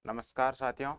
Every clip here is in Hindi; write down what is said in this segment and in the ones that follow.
नमस्कार साथियों।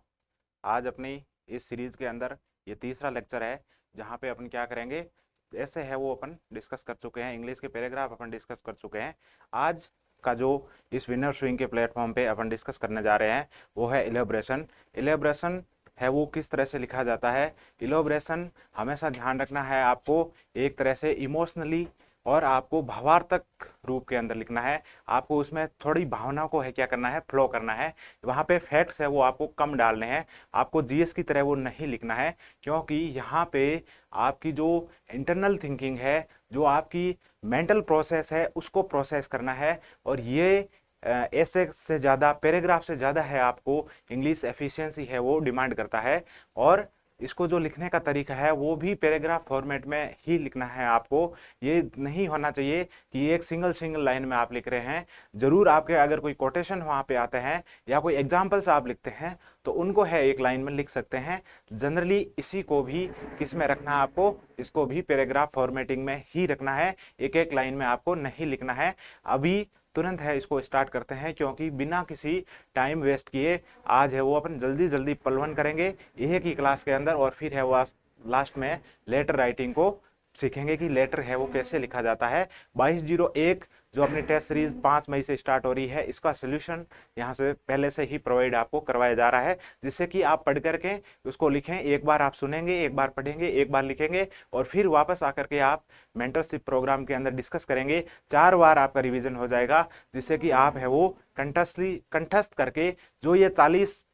आज अपनी इस सीरीज के अंदर ये तीसरा लेक्चर है जहाँ पे अपन क्या करेंगे। ऐसे है वो अपन डिस्कस कर चुके हैं, इंग्लिश के पैराग्राफ अपन डिस्कस कर चुके हैं। आज का जो इस विनर स्विंग के प्लेटफॉर्म पे अपन डिस्कस करने जा रहे हैं वो है इलेबोरेशन। इलेबोरेशन है वो किस तरह से लिखा जाता है। इलेबोरेशन हमेशा ध्यान रखना है आपको, एक तरह से इमोशनली और आपको भावार्थक रूप के अंदर लिखना है। आपको उसमें थोड़ी भावना को है क्या करना है, फ्लो करना है। वहाँ पे फैक्ट्स है वो आपको कम डालने हैं, आपको जीएस की तरह वो नहीं लिखना है, क्योंकि यहाँ पे आपकी जो इंटरनल थिंकिंग है, जो आपकी मेंटल प्रोसेस है, उसको प्रोसेस करना है। और ये ऐसे से ज़्यादा, पैराग्राफ से ज़्यादा है आपको इंग्लिश एफिशिएंसी है वो डिमांड करता है। और इसको जो लिखने का तरीका है वो भी पैराग्राफ फॉर्मेट में ही लिखना है आपको। ये नहीं होना चाहिए कि एक सिंगल सिंगल लाइन में आप लिख रहे हैं। जरूर आपके अगर कोई कोटेशन वहां पे आते हैं या कोई एग्जाम्पल्स आप लिखते हैं तो उनको है एक लाइन में लिख सकते हैं। जनरली इसी को भी किस में रखना है आपको, इसको भी पैराग्राफ फॉर्मेटिंग में ही रखना है, एक एक लाइन में आपको नहीं लिखना है। अभी तुरंत है इसको स्टार्ट करते हैं, क्योंकि बिना किसी टाइम वेस्ट किए आज है वो अपन जल्दी जल्दी पलवन करेंगे एक ही क्लास के अंदर। और फिर है वो लास्ट में लेटर राइटिंग को सीखेंगे कि लेटर है वो कैसे लिखा जाता है। 2201 जो अपनी टेस्ट सीरीज 5 मई से स्टार्ट हो रही है, इसका सोल्यूशन यहाँ से पहले से ही प्रोवाइड आपको करवाया जा रहा है, जिससे कि आप पढ़ करके उसको लिखें। एक बार आप सुनेंगे, एक बार पढ़ेंगे, एक बार लिखेंगे और फिर वापस आकर के आप मेंटरशिप प्रोग्राम के अंदर डिस्कस करेंगे। 4 बार आपका रिवीजन हो जाएगा, जिससे कि आप है वो कंठस्थ करके जो ये 40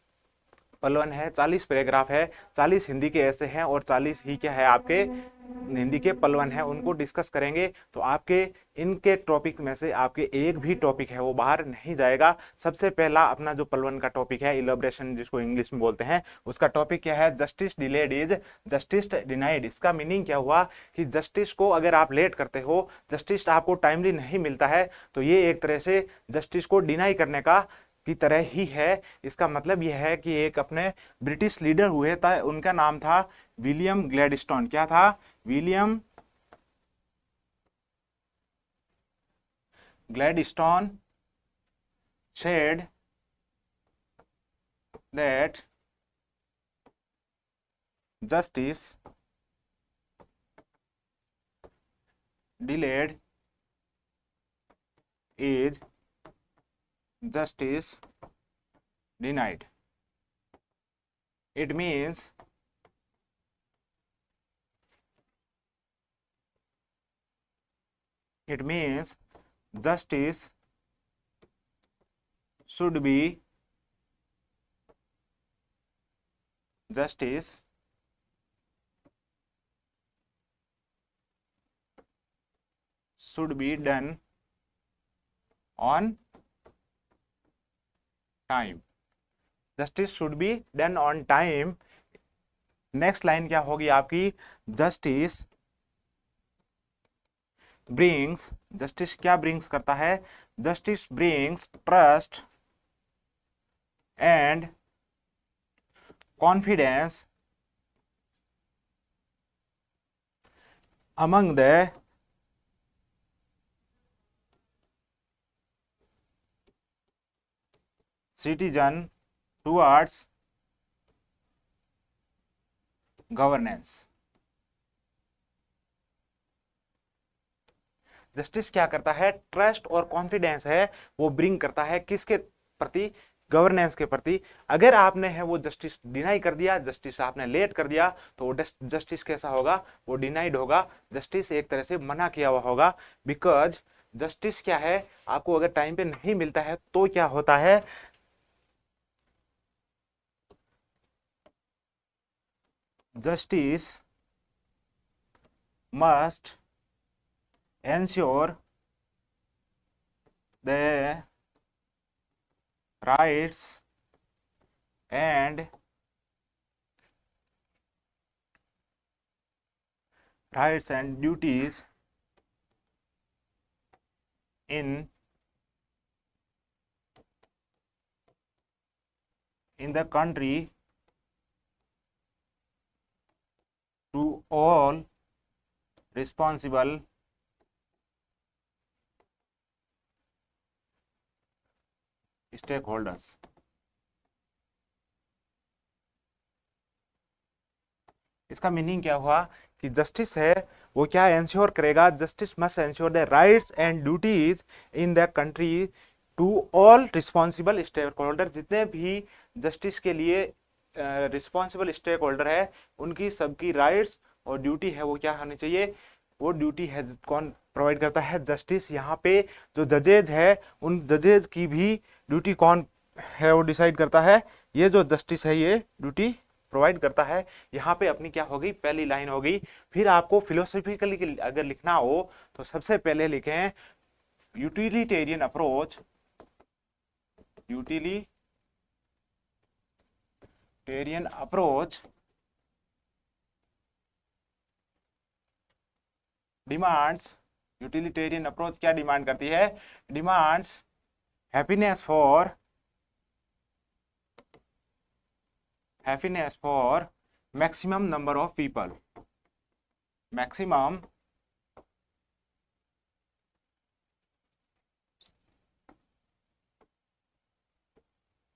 पलवन है, 40 पैराग्राफ है, 40 हिंदी के ऐसे हैं और 40 ही क्या है आपके हिंदी के पलवन है, उनको डिस्कस करेंगे। तो आपके इनके टॉपिक में से आपके एक भी टॉपिक है वो बाहर नहीं जाएगा। सबसे पहला अपना जो पलवन का टॉपिक है इलैबोरेशन, जिसको इंग्लिश में बोलते हैं, उसका टॉपिक क्या है, justice delayed is justice denied. इसका मीनिंग क्या हुआ कि जस्टिस को अगर आप लेट करते हो, जस्टिस आपको टाइमली नहीं मिलता है, तो ये एक तरह से जस्टिस को डिनाई करने का की तरह ही है। इसका मतलब यह है कि एक अपने ब्रिटिश लीडर हुए था, उनका नाम था विलियम ग्लैडस्टोन। क्या था? William Gladstone said that justice delayed is justice denied. It means justice should be justice should be done on time. Justice should be done on time. Next line क्या होगी आपकी, जस्टिस ब्रिंग्स, जस्टिस क्या ब्रिंग्स करता है, justice brings trust and confidence among the citizen towards governance. Justice क्या करता है, ट्रस्ट और कॉन्फिडेंस है वो ब्रिंग करता है किसके प्रति, गवर्नेंस के प्रति। अगर आपने है वो जस्टिस डिनाई कर दिया, जस्टिस आपने लेट कर दिया, तो वो जस्टिस कैसा होगा, वो डिनाइड होगा, जस्टिस एक तरह से मना किया हुआ होगा। बिकॉज जस्टिस क्या है, आपको अगर टाइम पे नहीं मिलता है तो क्या होता है, justice must ensure the rights and duties in the country to all responsible stakeholders. इसका मीनिंग क्या हुआ कि जस्टिस है वो क्या इंश्योर करेगा, justice must ensure the rights and duties in the country to all responsible stakeholder. जितने भी जस्टिस के लिए रिस्पॉन्सिबल स्टेक होल्डर है उनकी सबकी राइट्स और ड्यूटी है वो क्या होनी चाहिए, वो ड्यूटी है कौन प्रोवाइड करता है, जस्टिस। यहाँ पे जो जजेज है उन जजेज की भी ड्यूटी कौन है वो डिसाइड करता है, ये जो जस्टिस है ये ड्यूटी प्रोवाइड करता है। यहाँ पे अपनी क्या होगी, पहली लाइन होगी। फिर आपको फिलोसफिकली अगर लिखना हो तो सबसे पहले लिखें utilitarian approach, utilitarian approach demands, utilitarian approach क्या डिमांड करती है, demands happiness for maximum number of people, maximum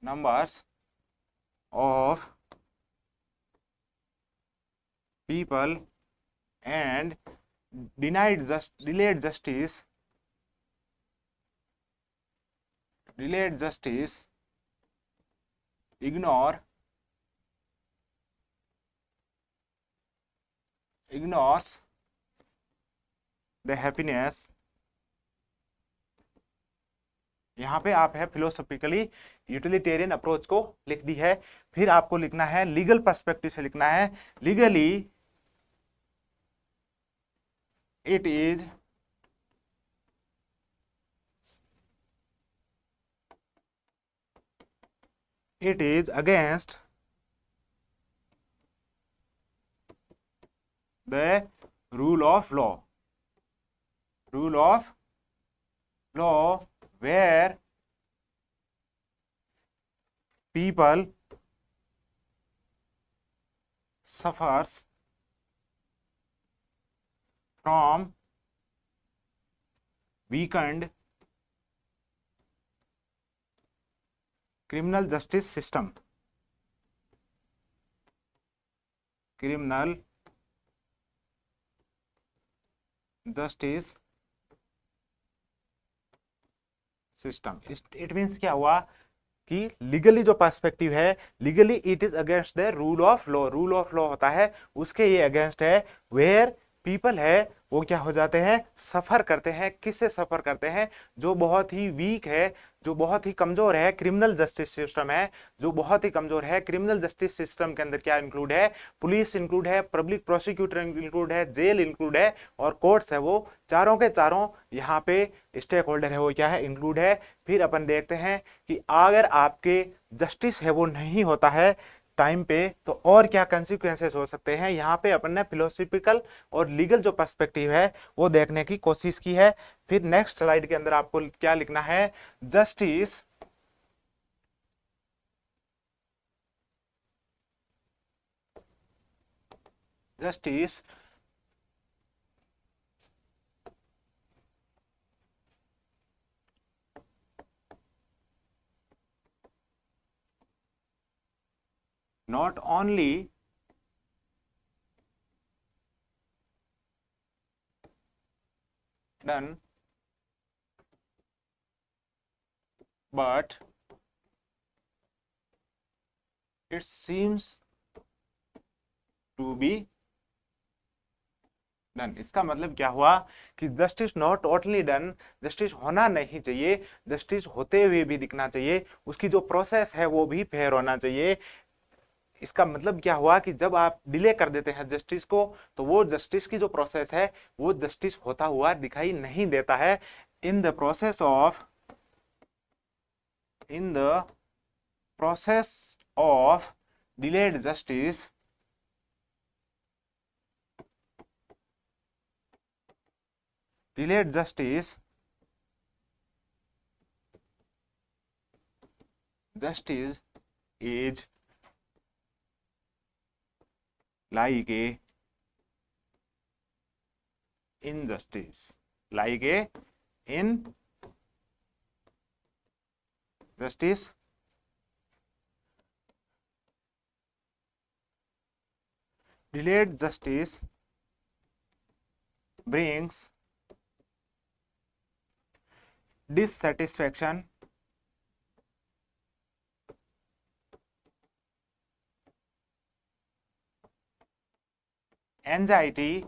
numbers of people and delayed justice ignores the happiness। यहाँ पे आप है फिलोसॉफिकली यूटिलिटेरियन अप्रोच को लिख दी है। फिर आपको लिखना है लीगल पर्सपेक्टिव से लिखना है, legally it is against the rule of law, where people suffers from weakened criminal justice system, criminal justice system. It means क्या हुआ कि लीगली जो पर्सपेक्टिव है, legally it is against the rule of law, rule of law होता है उसके ये अगेंस्ट है। वेयर पीपल है वो क्या हो जाते हैं, सफर करते हैं। किससे सफर करते हैं, जो बहुत ही वीक है, जो बहुत ही कमजोर है, क्रिमिनल जस्टिस सिस्टम है जो बहुत ही कमजोर है। क्रिमिनल जस्टिस सिस्टम के अंदर क्या इंक्लूड है, पुलिस इंक्लूड है, पब्लिक प्रोसिक्यूटर इंक्लूड है, जेल इंक्लूड है और कोर्ट्स है, वो चारों के चारों यहाँ पे स्टेक होल्डर है वो क्या है, इंक्लूड है। फिर अपन देखते हैं कि अगर आपके जस्टिस है वो नहीं होता है टाइम पे तो और क्या कंसिक्वेंसेस हो सकते हैं। यहाँ पे अपन ने फिलोसफिकल और लीगल जो पर्सपेक्टिव है वो देखने की कोशिश की है। फिर नेक्स्ट स्लाइड के अंदर आपको क्या लिखना है, justice not only done but it seems to be done. इसका मतलब क्या हुआ कि justice not only done, justice होना नहीं चाहिए, जस्टिस होते हुए भी दिखना चाहिए, उसकी जो प्रोसेस है वो भी फेयर होना चाहिए। इसका मतलब क्या हुआ कि जब आप डिले कर देते हैं जस्टिस को तो वो जस्टिस की जो प्रोसेस है वो जस्टिस होता हुआ दिखाई नहीं देता है। In the process of delayed justice, justice is like a injustice, like a injustice delayed justice brings dissatisfaction, anxiety,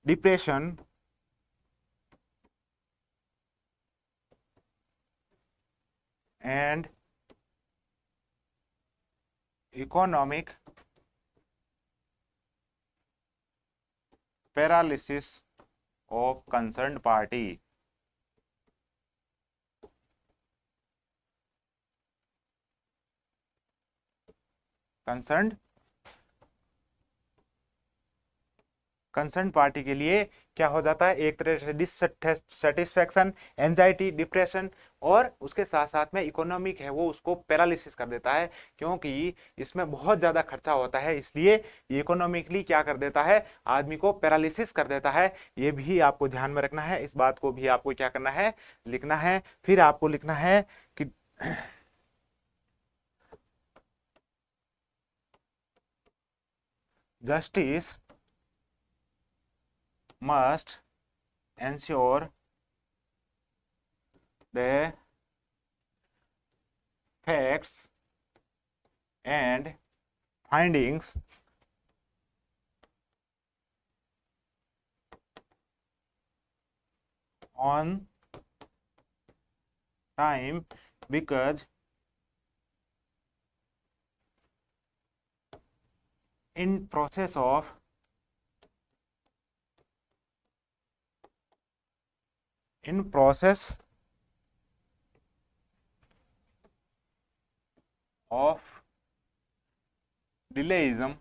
depression, and economic paralysis of concerned party. Concern party के लिए क्या हो जाता है, एक तरह से डिससेटिस्फैक्शन, एंजाइटी, डिप्रेशन, और उसके साथ साथ में इकोनॉमिक है वो उसको पैरालिसिस कर देता है, क्योंकि इसमें बहुत ज्यादा खर्चा होता है, इसलिए ये इकोनॉमिकली क्या कर देता है, आदमी को पैरालिसिस कर देता है। ये भी आपको ध्यान में रखना है, इस बात को भी आपको क्या करना है, लिखना है। फिर आपको लिखना है कि justice must ensure the facts and findings on time, because in process of delayism,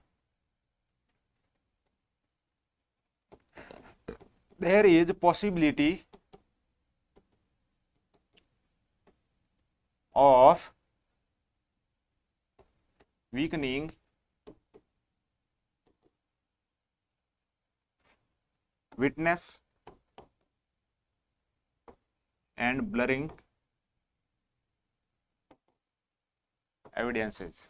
there is possibility of weakening witness and blurring evidences.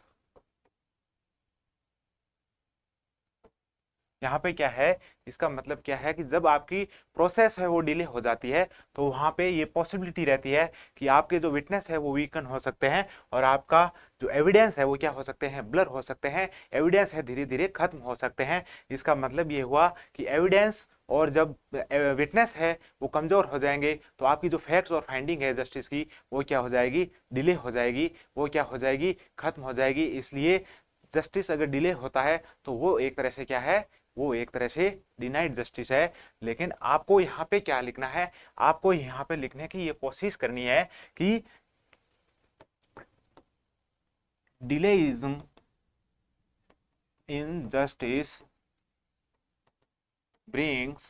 यहाँ पे क्या है, इसका मतलब क्या है कि जब आपकी प्रोसेस है वो डिले हो जाती है, तो वहां पे ये पॉसिबिलिटी रहती है कि आपके जो विटनेस है वो वीकन हो सकते हैं, और आपका जो एविडेंस है वो क्या हो सकते हैं, ब्लर हो सकते हैं, एविडेंस है धीरे धीरे खत्म हो सकते हैं। इसका मतलब ये हुआ कि एविडेंस और जब विटनेस है वो कमजोर हो जाएंगे, तो आपकी जो फैक्ट्स और फाइंडिंग है जस्टिस की, वो क्या हो जाएगी, डिले हो जाएगी, वो क्या हो जाएगी, खत्म हो जाएगी। इसलिए जस्टिस अगर डिले होता है तो वो एक तरह से क्या है, वो एक तरह से डिनाइड जस्टिस है। लेकिन आपको यहाँ पे क्या लिखना है, आपको यहाँ पे लिखने की ये कोशिश करनी है कि delays in justice brings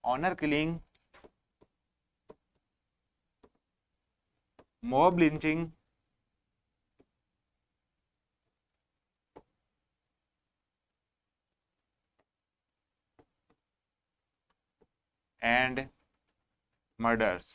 honor killing, mob lynching, and murders।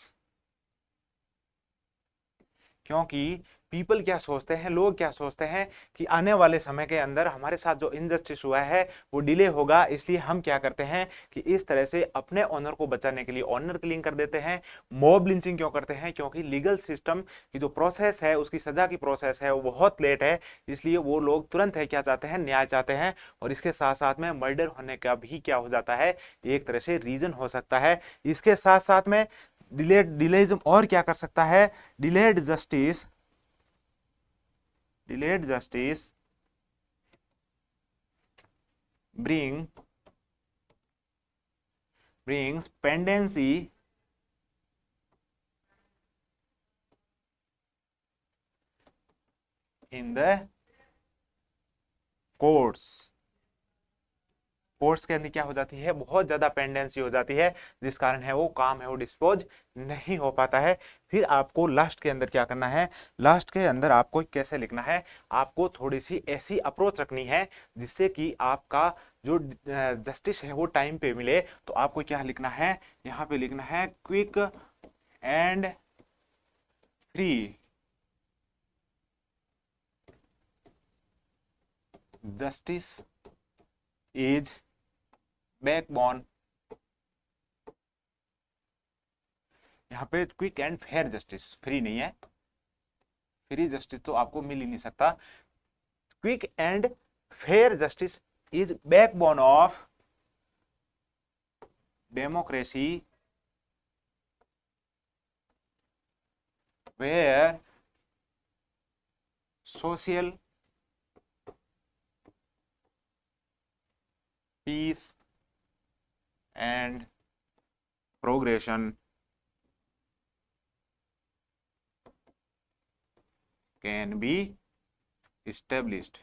क्योंकि पीपल क्या सोचते हैं, लोग क्या सोचते हैं कि आने वाले समय के अंदर हमारे साथ जो इनजस्टिस हुआ है वो डिले होगा, इसलिए हम क्या करते हैं कि इस तरह से अपने ऑनर को बचाने के लिए ऑनर किलिंग कर देते हैं। मॉब लिंचिंग क्यों करते हैं, क्योंकि लीगल सिस्टम की जो प्रोसेस है, उसकी सजा की प्रोसेस है वो बहुत लेट है, इसलिए वो लोग तुरंत है क्या चाहते हैं, न्याय चाहते हैं। और इसके साथ साथ में मर्डर होने का भी क्या हो जाता है, एक तरह से रीजन हो सकता है। इसके साथ साथ में डिलेइज्म और क्या कर सकता है, delayed justice brings pendency in the courts, force के अंदर क्या हो जाती है, बहुत ज्यादा पेंडेंसी हो जाती है, जिस कारण है वो काम है वो डिस्पोज नहीं हो पाता है। फिर आपको लास्ट के अंदर क्या करना है, लास्ट के अंदर आपको कैसे लिखना है, आपको थोड़ी सी ऐसी अप्रोच रखनी है जिससे कि आपका जो जस्टिस है वो टाइम पे मिले। तो आपको क्या लिखना है, यहाँ पे लिखना है quick and free justice is backbone. यहाँ पे quick and fair justice, free नहीं है, फ्री जस्टिस तो आपको मिल ही नहीं सकता। Quick and fair justice is backbone of democracy where social peace and progression can be established।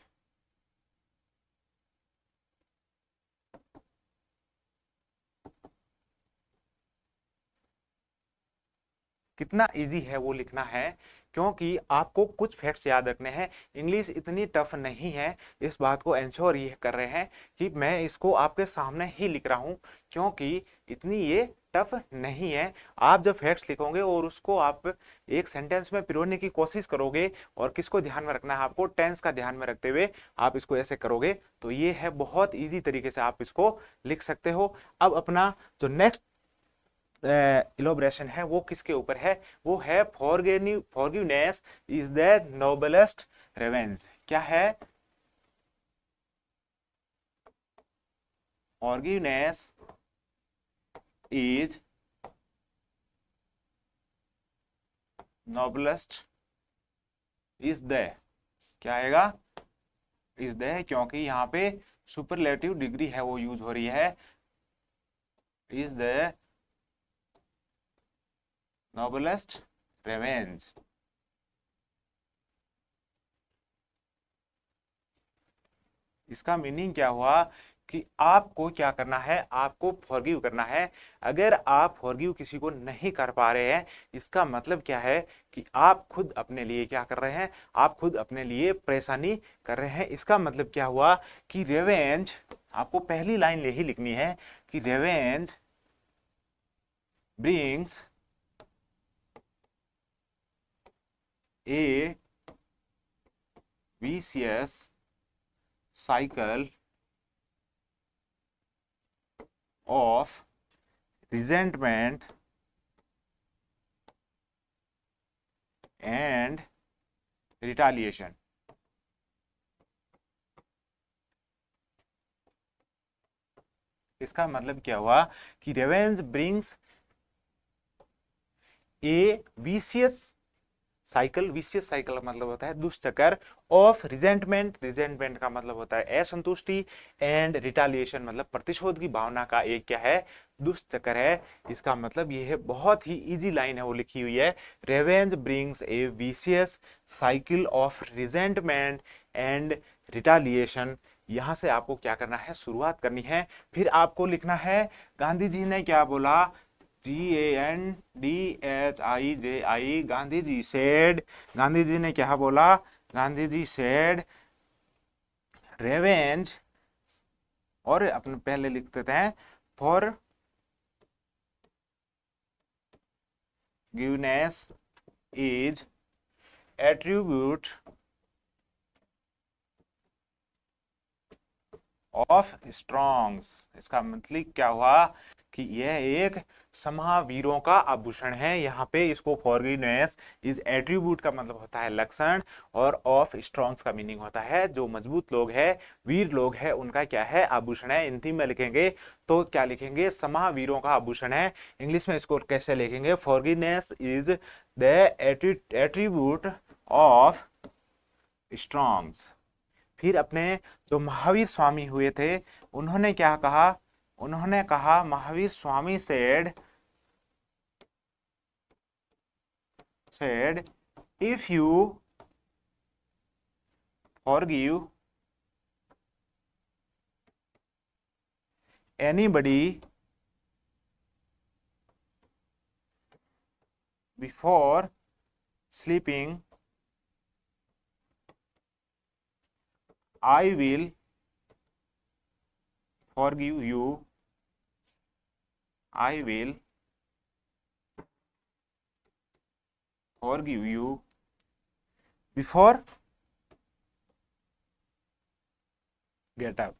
कितना इजी है वो लिखना है, क्योंकि आपको कुछ फैक्ट्स याद रखने हैं। इंग्लिश इतनी टफ नहीं है, इस बात को एंश्योर ये कर रहे हैं कि मैं इसको आपके सामने ही लिख रहा हूं, क्योंकि इतनी ये टफ नहीं है। आप जब फैक्ट्स लिखोगे और उसको आप एक सेंटेंस में पिरोने की कोशिश करोगे, और किसको ध्यान में रखना है, आपको टेंस का ध्यान में रखते हुए आप इसको ऐसे करोगे, तो ये है बहुत इजी तरीके से आप इसको लिख सकते हो। अब अपना जो नेक्स्ट इलोब्रेशन है वो किसके ऊपर है, वो है forgiveness is the noblest revenge. क्या है, forgiveness is noblest is the, क्या आएगा, इज द, क्योंकि यहाँ पे सुपरलेटिव डिग्री है वो यूज हो रही है, इज द नोबलेस्ट रिवेंज। इसका मीनिंग क्या हुआ कि आपको क्या करना है, आपको फॉरगिव करना है। अगर आप फॉरगिव किसी को नहीं कर पा रहे हैं, इसका मतलब क्या है कि आप खुद अपने लिए क्या कर रहे हैं, आप खुद अपने लिए परेशानी कर रहे हैं। इसका मतलब क्या हुआ कि रिवेंज, आपको पहली लाइन यही लिखनी है कि revenge brings A vicious cycle of resentment and retaliation। इसका मतलब क्या हुआ कि रिवेंज ब्रिंग्स ए विशियस साइकिल, विशियस साइकिल का मतलब होता है दुष्चक्र, ऑफ रिजेंटमेंट, रिजेंटमेंट का मतलब होता है असंतुष्टि, एंड रिटालिएशन मतलब प्रतिशोध की भावना का एक क्या है, दुष्चक्र है। इसका मतलब ये है, बहुत ही इजी लाइन है वो लिखी हुई है, revenge brings A vicious cycle of resentment and retaliation. यहां से आपको क्या करना है, शुरुआत करनी है। फिर आपको लिखना है गांधी जी ने क्या बोला, GANDHIJI, गांधी जी सेड, गांधी जी ने क्या बोला, गांधी जी सेड रेवेंज, और अपने पहले लिख देते हैं for givenness is attribute of strongs. इसका मतलब क्या हुआ कि यह एक महावीरों का आभूषण है। यहाँ पे इसको फॉरगिवनेस इज एट्रीब्यूट का मतलब होता है लक्षण, और ऑफ स्ट्रॉन्ग्स का मीनिंग होता है जो मजबूत लोग हैं, वीर लोग हैं, उनका क्या है, आभूषण है। हिंदी में लिखेंगे तो क्या लिखेंगे, महावीरों का आभूषण है। इंग्लिश में इसको कैसे लिखेंगे, forgiveness is the attribute of strongs. फिर अपने जो महावीर स्वामी हुए थे, उन्होंने क्या कहा, उन्होंने कहा, Mahavir Swami said if you forgive anybody before sleeping, I will forgive you. I will forgive you before get up.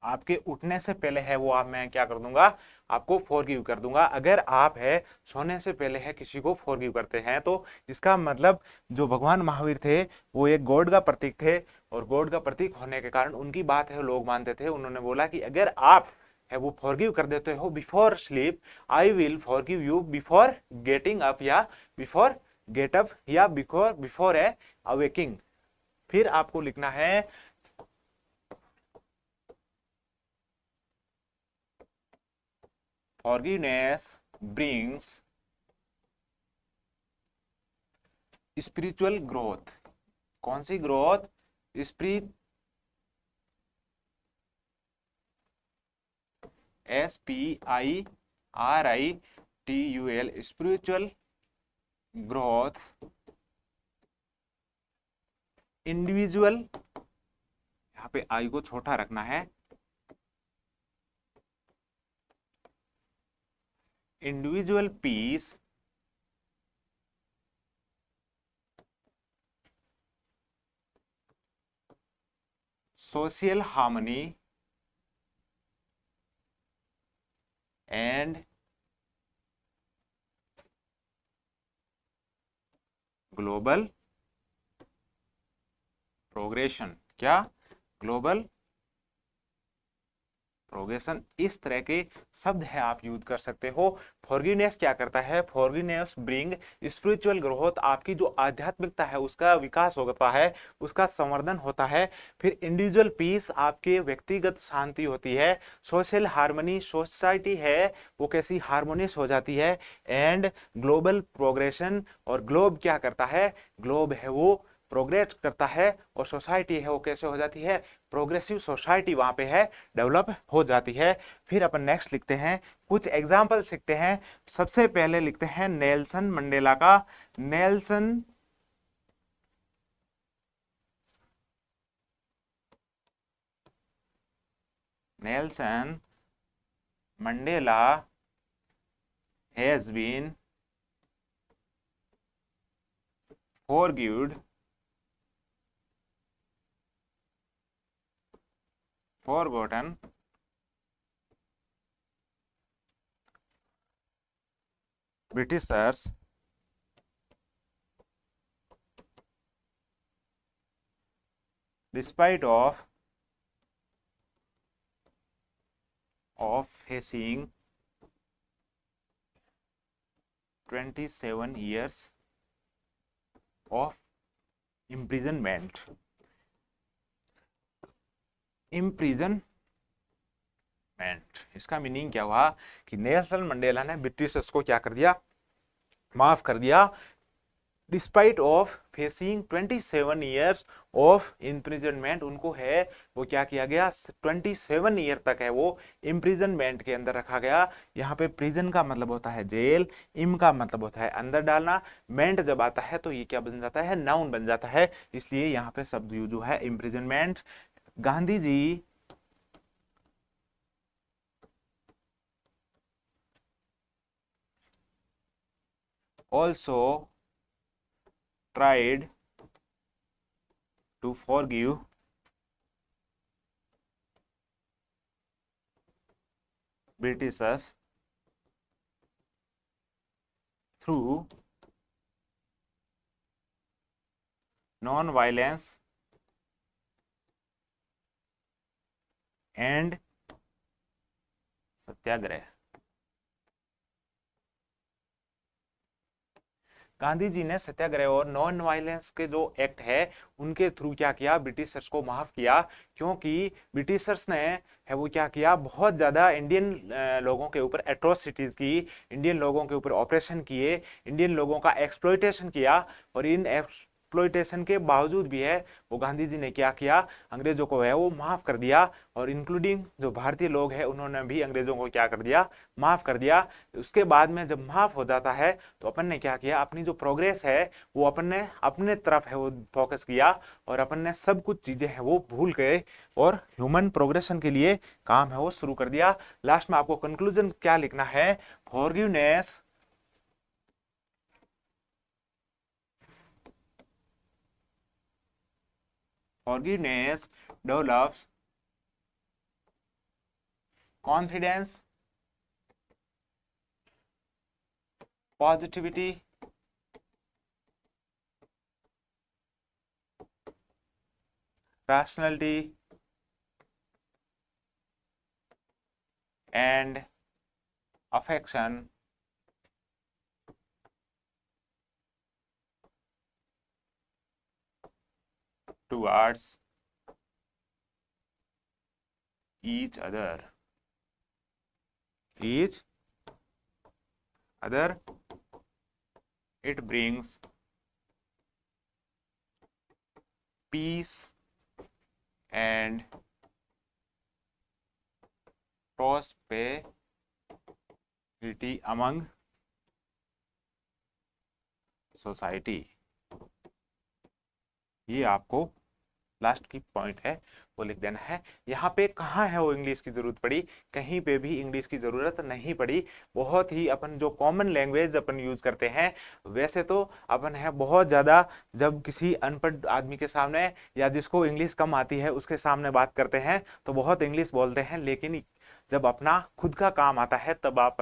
आपके उठने से पहले है वो मैं क्या कर दूंगा, आपको फॉरगिव कर दूंगा। अगर आप है सोने से पहले है किसी को फॉरगिव करते हैं तो इसका मतलब जो भगवान महावीर थे वो एक गॉड का प्रतीक थे, और गॉड का प्रतीक होने के कारण उनकी बात है लोग मानते थे। उन्होंने बोला कि अगर आप है वो फॉरगिव कर देते हो before sleep, I will forgive you before getting up, या बिफोर गेट अप, या बिफोर ए अवेकिंग। फिर आपको लिखना है forgiveness brings spiritual growth। कौन सी growth? Spirit, SPIRITUL, spiritual growth. Individual, यहाँ पे आई को छोटा रखना है, individual peace, social harmony and global progression. क्या? Global progression. इस तरह के शब्द है आप यूज कर सकते हो। फॉरगिवनेस क्या करता है? फॉरगिवनेस ब्रिंग स्पिरिचुअल ग्रोथ, आपकी जो आध्यात्मिकता है उसका विकास होता है, उसका संवर्धन होता है। फिर इंडिविजुअल पीस, आपके व्यक्तिगत शांति होती है। सोशल हार्मनी, सोसाइटी है वो कैसी हार्मोनियस हो जाती है। एंड ग्लोबल प्रोग्रेशन, और ग्लोब क्या करता है? ग्लोब है वो प्रोग्रेस करता है, और सोसाइटी है वो कैसे हो जाती है? प्रोग्रेसिव सोसाइटी वहां पे है डेवलप हो जाती है। फिर अपन नेक्स्ट लिखते हैं, कुछ एग्जाम्पल सीखते हैं। सबसे पहले लिखते हैं नेल्सन मंडेला का। Nelson Mandela has been forgotten Britishers despite of facing 27 years of imprisonment। इसका मीनिंग क्या हुआ कि नेल्सन मंडेला ने ब्रिटिशर्स को क्या कर दिया? माफ कर दिया। Despite of facing 27 years of imprisonment, उनको है वो क्या किया गया? 27 ईयर तक है वो इम्प्रिजनमेंट के अंदर रखा गया। यहाँ पे प्रिजन का मतलब होता है जेल, इम का मतलब होता है अंदर डालना, मेंट जब आता है तो ये क्या बन जाता है? नाउन बन जाता है। इसलिए यहाँ पे शब्द यूज हुआ है imprisonment. Gandhi ji also tried to forgive Britishers through non-violence and satyagraha. Gandhi ji ने सत्याग्रह और नॉन वायलेंस के जो एक्ट है उनके थ्रू क्या किया? ब्रिटिशर्स को माफ किया, क्योंकि ब्रिटिशर्स ने है वो क्या किया? बहुत ज्यादा इंडियन लोगों के ऊपर एट्रोसिटीज की, इंडियन लोगों के ऊपर ऑपरेशन किए, इंडियन लोगों का एक्सप्लॉइटेशन किया, और इन एक्सप्लॉइटेशन के बावजूद भी है वो गांधी जी ने क्या किया, अंग्रेजों को है वो माफ कर दिया, और इंक्लूडिंग जो भारतीय लोग हैं उन्होंने भी अंग्रेजों को क्या कर दिया, माफ कर दिया। उसके बाद में जब माफ हो जाता है तो अपन ने क्या किया, अपनी जो प्रोग्रेस है वो अपन ने अपने तरफ है वो फोकस किया, और अपन ने सब कुछ चीजें हैं वो भूल गए और ह्यूमन प्रोग्रेशन के लिए काम है वो शुरू कर दिया। लास्ट में आपको कंक्लूजन क्या लिखना है, forgiveness forgiveness develops confidence, positivity, rationality, and affection towards each other. Each other. It brings peace and prosperity among society. ये आपको लास्ट की पॉइंट है वो लिख देना है। यहाँ पे कहाँ है वो इंग्लिश की जरूरत पड़ी, कहीं पे भी इंग्लिश की जरूरत नहीं पड़ी। बहुत ही अपन जो कॉमन लैंग्वेज अपन यूज करते हैं, वैसे तो अपन है बहुत ज्यादा जब किसी अनपढ़ आदमी के सामने या जिसको इंग्लिश कम आती है उसके सामने बात करते हैं तो बहुत इंग्लिश बोलते हैं, लेकिन जब अपना खुद का काम आता है तब आप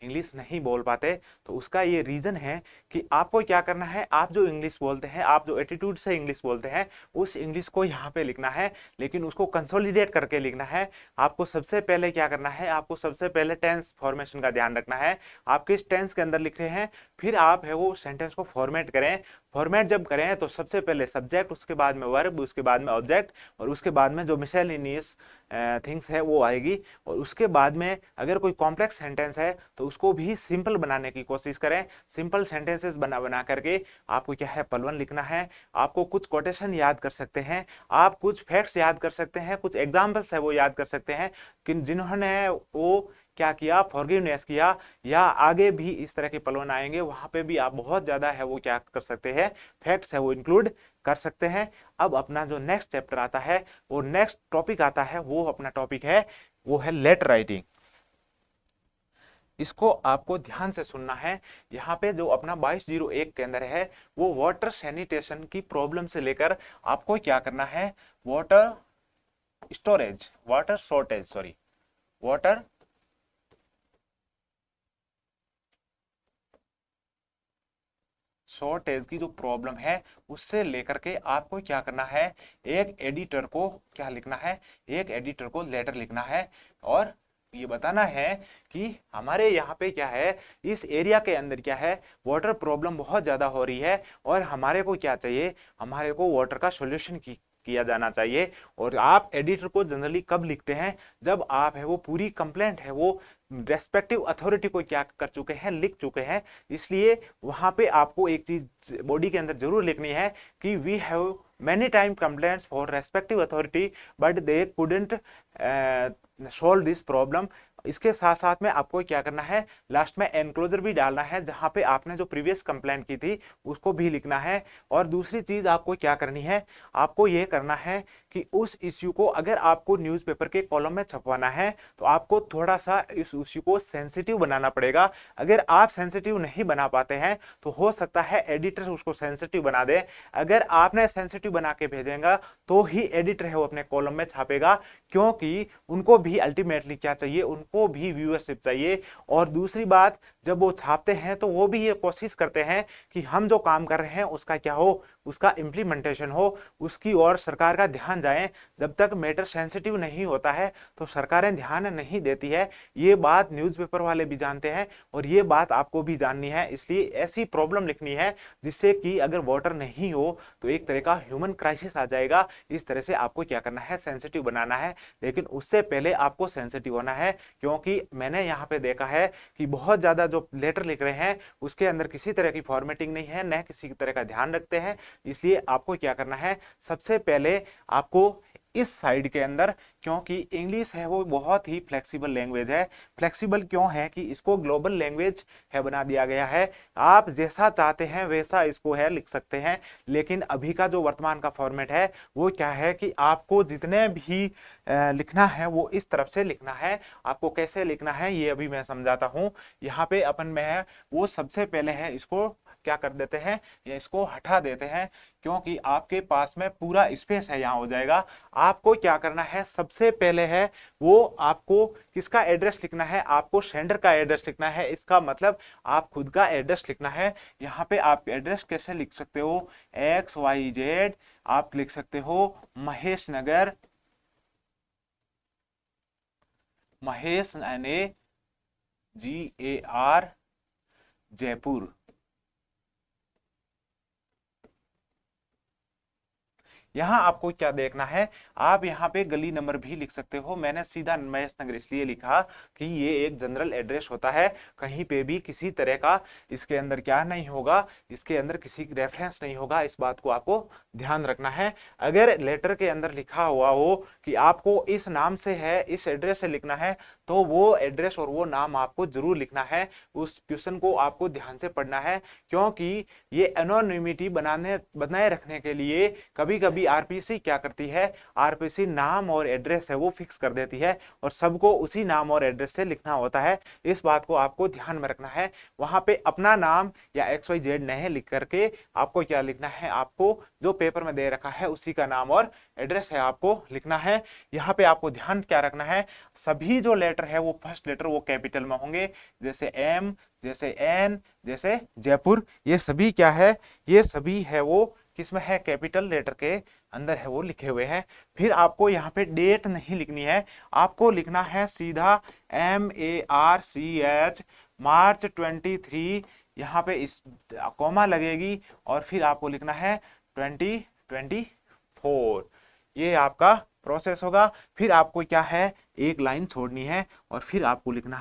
इंग्लिश नहीं बोल पाते। तो उसका ये रीजन है कि आपको क्या करना है, आप जो इंग्लिश बोलते हैं, आप जो एटीट्यूड से इंग्लिश बोलते हैं, उस इंग्लिश को यहाँ पे लिखना है, लेकिन उसको कंसोलिडेट करके लिखना है। आपको सबसे पहले क्या करना है, आपको सबसे पहले टेंस फॉर्मेशन का ध्यान रखना है। आप किस टेंस के अंदर लिख रहे हैं, फिर आप है वो सेंटेंस को फॉर्मेट करें। फॉर्मेट जब करें तो सबसे पहले सब्जेक्ट, उसके बाद में वर्ब, उसके बाद में ऑब्जेक्ट, और उसके बाद में जो मिसलेनियस थिंग्स है वो आएगी। और उसके बाद में अगर कोई कॉम्प्लेक्स सेंटेंस है तो उसको भी सिंपल बनाने की कोशिश करें। सिंपल सेंटेंसेस बना करके आपको क्या है पलवन लिखना है। आपको कुछ कोटेशन याद कर सकते हैं, आप कुछ फैक्ट्स याद कर सकते हैं, कुछ एग्जाम्पल्स है वो याद कर सकते हैं कि जिन्होंने वो क्या किया, फॉरगिवनेस किया, या आगे भी इस तरह के पलवन आएंगे वहां पे भी आप बहुत ज्यादा है वो क्या कर सकते हैं, फैक्ट्स है वो इंक्लूड कर सकते हैं। अब अपना जो नेक्स्ट चैप्टर आता है, वो नेक्स्ट टॉपिक आता है, वो अपना टॉपिक है वो है लेटर राइटिंग। इसको आपको ध्यान से सुनना है। यहाँ पे जो अपना 2201 के अंदर है वो वाटर सैनिटेशन की प्रॉब्लम से लेकर आपको क्या करना है, water storage, water shortage, sorry water shortage की जो प्रॉब्लम है उससे लेकर के आपको क्या करना है, एक एडिटर को क्या लिखना है, एक एडिटर को लेटर लिखना है, और ये बताना है कि हमारे यहाँ पे क्या है, इस एरिया के अंदर क्या है, वाटर प्रॉब्लम बहुत ज्यादा हो रही है, और हमारे को क्या चाहिए, हमारे को वाटर का सॉल्यूशन किया जाना चाहिए। और आप एडिटर को जनरली कब लिखते हैं, जब आप है वो पूरी कंप्लेंट है वो रेस्पेक्टिव अथॉरिटी को क्या कर चुके हैं, लिख चुके हैं। इसलिए वहां पे आपको एक चीज बॉडी के अंदर जरूर लिखनी है कि we have many time complaints for respective authority but they couldn't solve this problem। इसके साथ साथ में आपको क्या करना है, लास्ट में एनक्लोजर भी डालना है जहां पे आपने जो प्रीवियस कंप्लेंट की थी उसको भी लिखना है। और दूसरी चीज आपको क्या करनी है, आपको यह करना है कि उस इश्यू को अगर आपको न्यूज़पेपर के कॉलम में छपवाना है तो आपको थोड़ा सा इस इश्यू को सेंसिटिव बनाना पड़ेगा। अगर आप सेंसिटिव नहीं बना पाते हैं तो हो सकता है एडिटर उसको सेंसिटिव बना दे। अगर आपने सेंसिटिव बना के भेजेगा तो ही एडिटर है वो अपने कॉलम में छापेगा, क्योंकि उनको भी अल्टीमेटली क्या चाहिए, उनको भी व्यूअरशिप चाहिए। और दूसरी बात, जब वो छापते हैं तो वो भी ये कोशिश करते हैं कि हम जो काम कर रहे हैं उसका क्या हो, उसका इंप्लीमेंटेशन हो, उसकी ओर सरकार का ध्यान जाए। जब तक मैटर सेंसिटिव नहीं होता है तो सरकारें ध्यान नहीं देती है। ये बात न्यूज़पेपर वाले भी जानते हैं और ये बात आपको भी जाननी है। इसलिए ऐसी प्रॉब्लम लिखनी है जिससे कि अगर वाटर नहीं हो तो एक तरह का ह्यूमन क्राइसिस आ जाएगा। इस तरह से आपको क्या करना है, सेंसिटिव बनाना है। लेकिन उससे पहले आपको सेंसिटिव होना है, क्योंकि मैंने यहाँ पे देखा है कि बहुत ज्यादा जो लेटर लिख रहे हैं उसके अंदर किसी तरह की फॉर्मेटिंग नहीं है, न किसी तरह का ध्यान रखते हैं, इसलिए आपको क्या करना है, सबसे पहले आपको इस साइड के अंदर, क्योंकि इंग्लिश है वो बहुत ही फ्लेक्सिबल लैंग्वेज है। फ्लेक्सिबल क्यों है कि इसको ग्लोबल लैंग्वेज है बना दिया गया है, आप जैसा चाहते हैं वैसा इसको है लिख सकते हैं। लेकिन अभी का जो वर्तमान का फॉर्मेट है वो क्या है कि आपको जितने भी लिखना है वो इस तरफ से लिखना है। आपको कैसे लिखना है ये अभी मैं समझाता हूं। यहाँ पे अपन में है वो सबसे पहले है इसको क्या कर देते हैं, या इसको हटा देते हैं, क्योंकि आपके पास में पूरा स्पेस है, यहाँ हो जाएगा। आपको क्या करना है, सबसे पहले है वो आपको किसका एड्रेस लिखना है, आपको सेंडर का एड्रेस लिखना है। इसका मतलब आप खुद का एड्रेस लिखना है। यहाँ पे आप एड्रेस कैसे लिख सकते हो, XYZ आप लिख सकते हो महेश नगर, महेश GAR जयपुर। यहाँ आपको क्या देखना है, आप यहाँ पे गली नंबर भी लिख सकते हो। मैंने सीधा महेश नगर इसलिए लिखा कि ये एक जनरल एड्रेस होता है, कहीं पे भी किसी तरह का इसके अंदर क्या नहीं होगा, इसके अंदर किसी रेफरेंस नहीं होगा। इस बात को आपको ध्यान रखना है। अगर लेटर के अंदर लिखा हुआ हो कि आपको इस नाम से है, इस एड्रेस से लिखना है, तो वो एड्रेस और वो नाम आपको जरूर लिखना है। उस क्वेश्चन को आपको ध्यान से पढ़ना है, क्योंकि ये एनोनिमिटी बनाए रखने के लिए कभी कभी आरपीसी क्या करती है, आरपीसी नाम और एड्रेस है वो फिक्स कर देती है और सबको उसी नाम और एड्रेस से लिखना होता है। इस बात को आपको ध्यान में रखना है। वहां पे अपना नाम या XYZ नहीं लिख करके आपको क्या लिखना है, आपको जो पेपर में दे रखा है उसी का नाम और एड्रेस है आपको लिखना है। यहाँ पे आपको ध्यान क्या रखना है, सभी जो लेटर है वो फर्स्ट लेटर वो कैपिटल में होंगे, जैसे M, जैसे N, जैसे जयपुर, ये सभी क्या है, ये सभी है वो किसमें है, कैपिटल लेटर के अंदर है वो लिखे हुए हैं। फिर आपको यहाँ पे डेट नहीं लिखनी है, आपको लिखना है सीधा MARCH मार्च 23, यहाँ पे इस कॉमा लगेगी और फिर आपको लिखना है 2024। ये आपका प्रोसेस होगा। फिर आपको क्या है, एक लाइन छोड़नी है और फिर आपको लिखना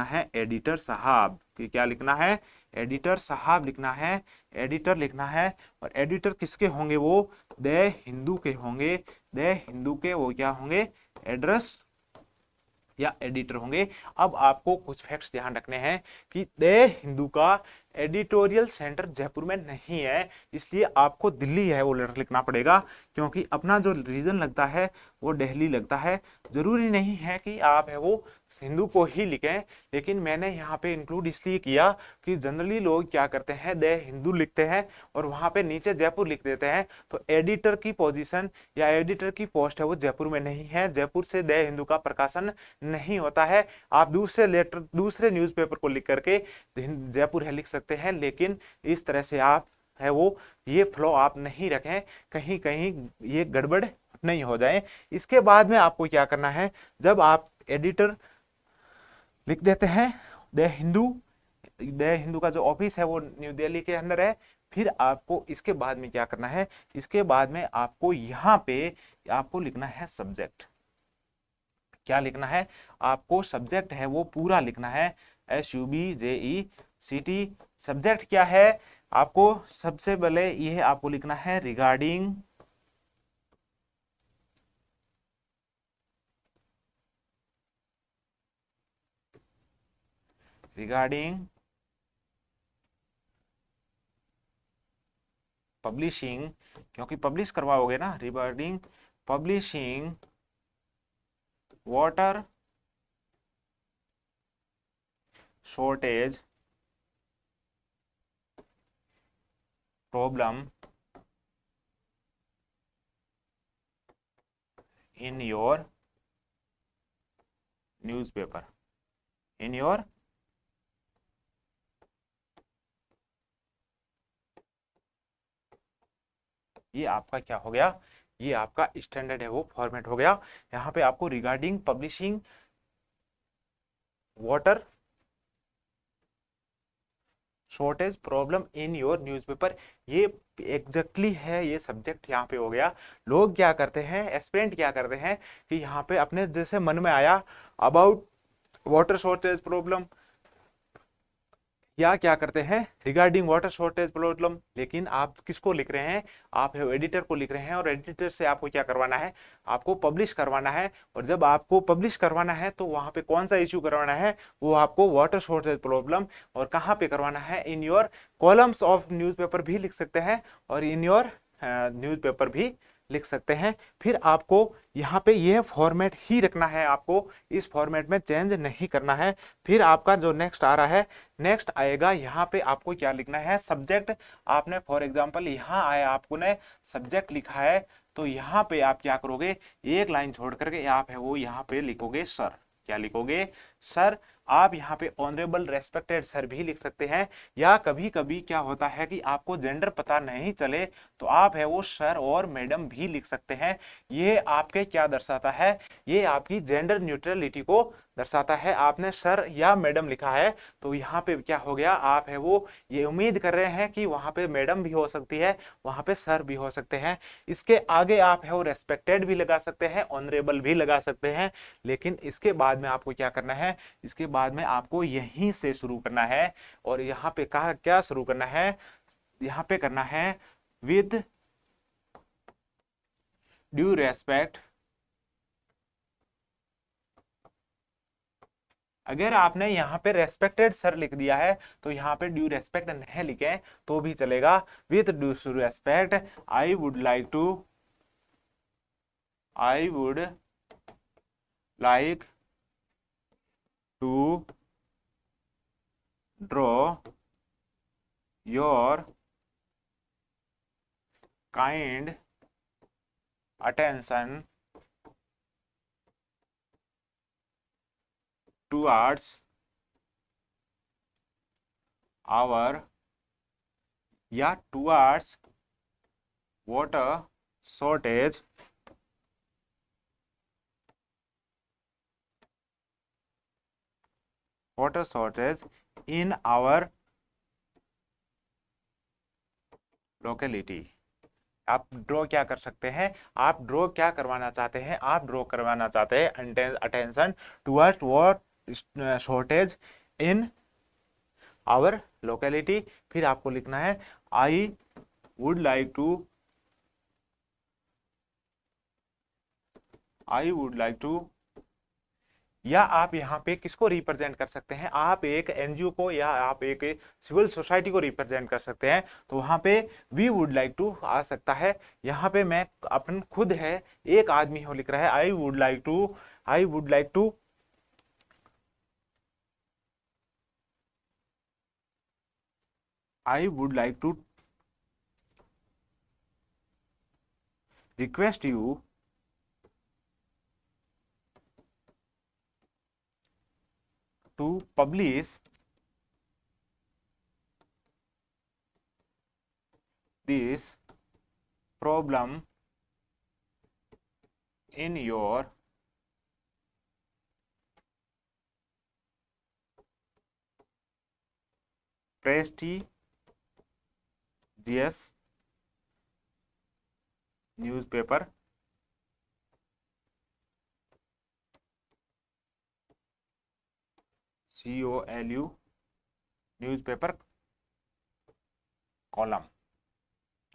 है एडिटर साहब, कि क्या लिखना है, एडिटर साहब लिखना है, एडिटर लिखना है। और एडिटर किसके होंगे, वो द हिंदू के होंगे। द हिंदू के वो क्या होंगे, एड्रेस या एडिटर होंगे। अब आपको कुछ फैक्ट्स ध्यान रखने हैं कि द हिंदू का एडिटोरियल सेंटर जयपुर में नहीं है, इसलिए आपको दिल्ली है वो लेटर लिखना पड़ेगा, क्योंकि अपना जो रीजन लगता है वो दिल्ली लगता है। जरूरी नहीं है कि आप है वो हिंदू को ही लिखें, लेकिन मैंने यहाँ पे इंक्लूड इसलिए किया कि जनरली लोग क्या करते हैं, द हिंदू लिखते हैं और वहां पे नीचे जयपुर लिख देते हैं। तो एडिटर की पोजीशन या एडिटर की पोस्ट है वो जयपुर में नहीं है, जयपुर से द हिंदू का प्रकाशन नहीं होता है। आप दूसरे न्यूज़पेपर को लिख करके जयपुर है लिख सकते हैं, लेकिन इस तरह से आप है वो ये फ्लो आप नहीं रखें, कहीं कहीं ये गड़बड़ नहीं हो जाए। इसके बाद में आपको क्या करना है, जब आप एडिटर लिख देते हैं द हिंदू का जो ऑफिस है वो न्यू दिल्ली के अंदर है, फिर आपको इसके बाद में क्या करना है, इसके बाद में आपको यहाँ पे आपको लिखना है सब्जेक्ट। क्या लिखना है, आपको सब्जेक्ट है वो पूरा लिखना है, SUBJECT। सब्जेक्ट क्या है, आपको सबसे पहले यह आपको लिखना है रिगार्डिंग पब्लिशिंग, क्योंकि पब्लिश करवाओगे ना, regarding publishing water shortage problem in your newspaper, in your ये आपका क्या हो गया, ये आपका स्टैंडर्ड है वो फॉर्मेट हो गया। यहाँ पे आपको regarding publishing water shortage problem in your newspaper, ये एग्जैक्टली है, ये सब्जेक्ट यहाँ पे हो गया। लोग क्या करते हैं, एस्पिरेंट क्या करते हैं कि यहाँ पे अपने जैसे मन में आया अबाउट वाटर शॉर्टेज प्रॉब्लम, या क्या करते हैं रिगार्डिंग वाटर शॉर्टेज प्रॉब्लम। लेकिन आप किसको लिख रहे हैं, आप एडिटर को लिख रहे हैं, और एडिटर से आपको क्या करवाना है, आपको पब्लिश करवाना है। और जब आपको पब्लिश करवाना है तो वहां पे कौन सा इश्यू करवाना है, वो आपको वाटर शॉर्टेज प्रॉब्लम, और कहाँ पे करवाना है, in your columns of newspaper भी लिख सकते हैं, और इन योर न्यूज़पेपर भी लिख सकते हैं। फिर आपको यहाँ पे यह फॉर्मेट ही रखना है, आपको इस फॉर्मेट में चेंज नहीं करना है। फिर आपका जो नेक्स्ट आ रहा है, नेक्स्ट आएगा यहाँ पे आपको क्या लिखना है, सब्जेक्ट। आपने फॉर एग्जांपल यहाँ आया, आपको ने सब्जेक्ट लिखा है, तो यहाँ पे आप क्या करोगे, एक लाइन छोड़ करके आप है वो यहाँ पे लिखोगे सर। क्या लिखोगे, सर। आप यहाँ पे ऑनरेबल रेस्पेक्टेड सर भी लिख सकते हैं। या कभी कभी क्या होता है कि आपको जेंडर पता नहीं चले तो आप है वो सर और मैडम भी लिख सकते हैं। ये आपके क्या दर्शाता है, ये आपकी जेंडर न्यूट्रलिटी को दर्शाता है। आपने सर या मैडम लिखा है तो यहाँ पे क्या हो गया, आप है वो ये उम्मीद कर रहे हैं कि वहां पे मैडम भी हो सकती है, वहां पे सर भी हो सकते हैं। इसके आगे आप है वो रेस्पेक्टेड भी लगा सकते हैं, ऑनरेबल भी लगा सकते हैं। लेकिन इसके बाद में आपको क्या करना है, इसके बाद में आपको यहीं से शुरू करना है। और यहाँ पे कहा क्या शुरू करना है, यहाँ पे करना है विद ड्यू रेस्पेक्ट। अगर आपने यहाँ पे रेस्पेक्टेड सर लिख दिया है तो यहाँ पे ड्यू रेस्पेक्ट नहीं लिखे तो भी चलेगा। With due respect I would like to draw your kind attention towards our या towards water shortage in our locality। आप ड्रॉ क्या कर सकते हैं, आप ड्रॉ क्या करवाना चाहते हैं, आप ड्रॉ करवाना चाहते हैं attention towards what shortage in our locality. फिर आपको लिखना है आई वुड लाइक टू या आप यहाँ पे किसको रिप्रेजेंट कर सकते हैं, आप एक एनजीओ को या आप एक सिविल सोसाइटी को रिप्रेजेंट कर सकते हैं। तो वहां पे वी वुड लाइक टू आ सकता है। यहाँ पे मैं अपन खुद है एक आदमी हो लिख रहा है, I would like to request you to publish this problem in your prestigious newspaper COLU newspaper column.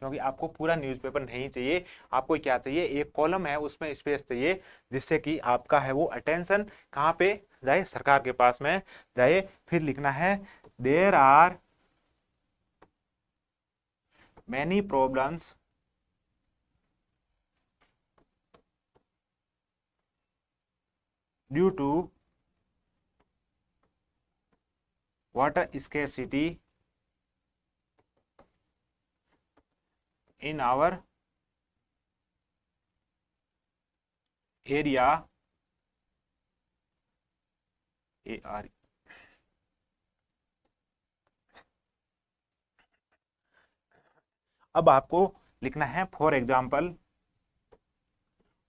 क्योंकि आपको पूरा न्यूज़पेपर नहीं चाहिए, आपको क्या चाहिए, एक कॉलम है उसमें स्पेस चाहिए, जिससे कि आपका है वो अटेंशन कहाँ पे जाए, सरकार के पास में जाए। फिर लिखना है there are many problems due to water scarcity in our area अब आपको लिखना है फॉर एग्जाम्पल,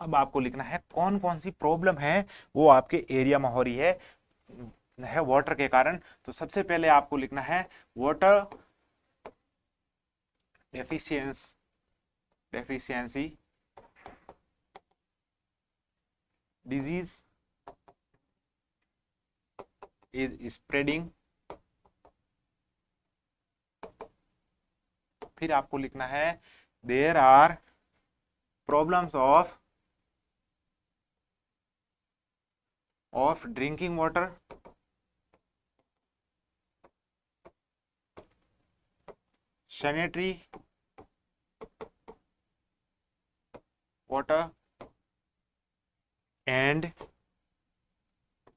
अब आपको लिखना है कौन कौन सी प्रॉब्लम है वो आपके एरिया में हो रही है वाटर के कारण। तो सबसे पहले आपको लिखना है water deficiency disease is spreading फिर आपको लिखना है there are problems of drinking water, sanitary water and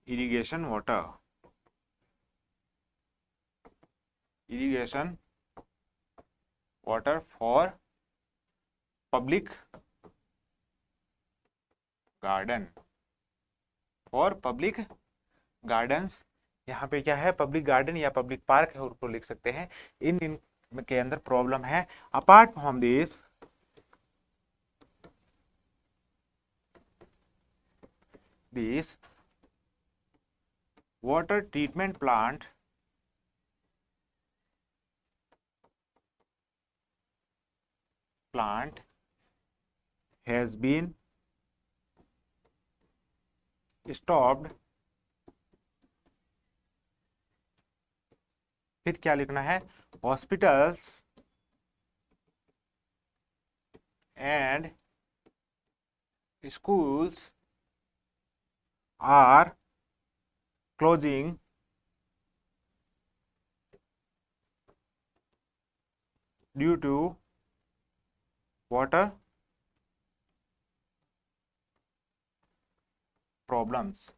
irrigation water for public garden, for public gardens. यहाँ पे क्या है, पब्लिक गार्डन या पब्लिक पार्क है, उसको लिख सकते हैं। इन के अंदर प्रॉब्लम है। Apart from this water treatment plant has been stopped। फिर क्या लिखना है, hospitals and schools are closing due to water problems।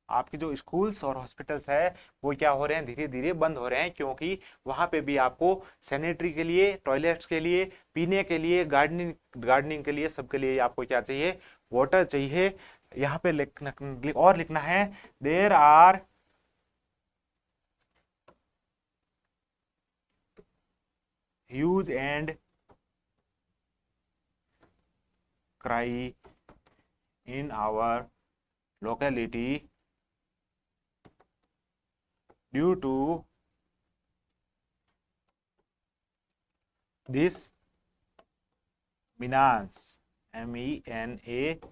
आपके जो स्कूल्स और हॉस्पिटल्स है वो क्या हो रहे हैं, धीरे धीरे बंद हो रहे हैं, क्योंकि वहां पे भी आपको सैनिटरी के लिए, टॉयलेट्स के लिए, पीने के लिए, गार्डनिंग के लिए, सबके लिए आपको क्या चाहिए, वाटर चाहिए। यहाँ पे लिखना है there are huge and cry in our locality due to this menace, MENANC।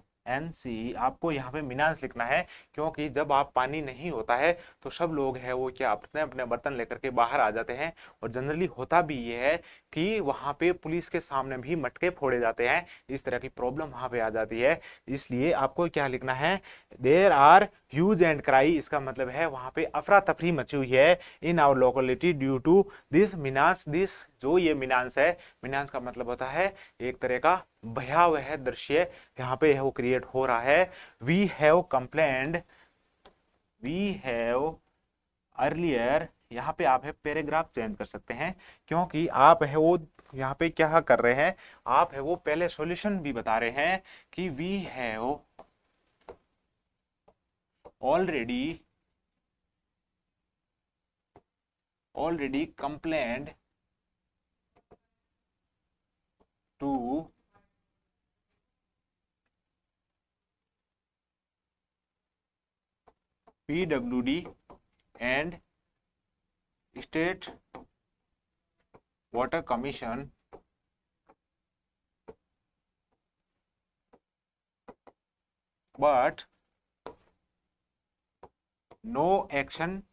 आपको यहाँ पे मीनांस लिखना है, क्योंकि जब आप पानी नहीं होता है तो सब लोग हैं वो क्या अपने अपने बर्तन लेकर के बाहर आ जाते हैं, और जनरली होता भी ये है कि वहां पे पुलिस के सामने भी मटके फोड़े जाते हैं। इस तरह की प्रॉब्लम वहां पे आ जाती है। इसलिए आपको क्या लिखना है, there are huge and cry. इसका मतलब है वहां पे अफरा तफरी मची हुई है in our locality due to this menace. This जो ये मीनांस है, मीनांस का मतलब होता है एक तरह का भयावह दृश्य यहाँ पे वो क्रिएट हो रहा है। We have complained, we have earlier. यहाँ पे आप है पैराग्राफ चेंज कर सकते हैं, क्योंकि आप है वो यहाँ पे क्या कर रहे हैं, आप है वो पहले सॉल्यूशन भी बता रहे हैं कि we have already complained to PWD and State Water Commission but no action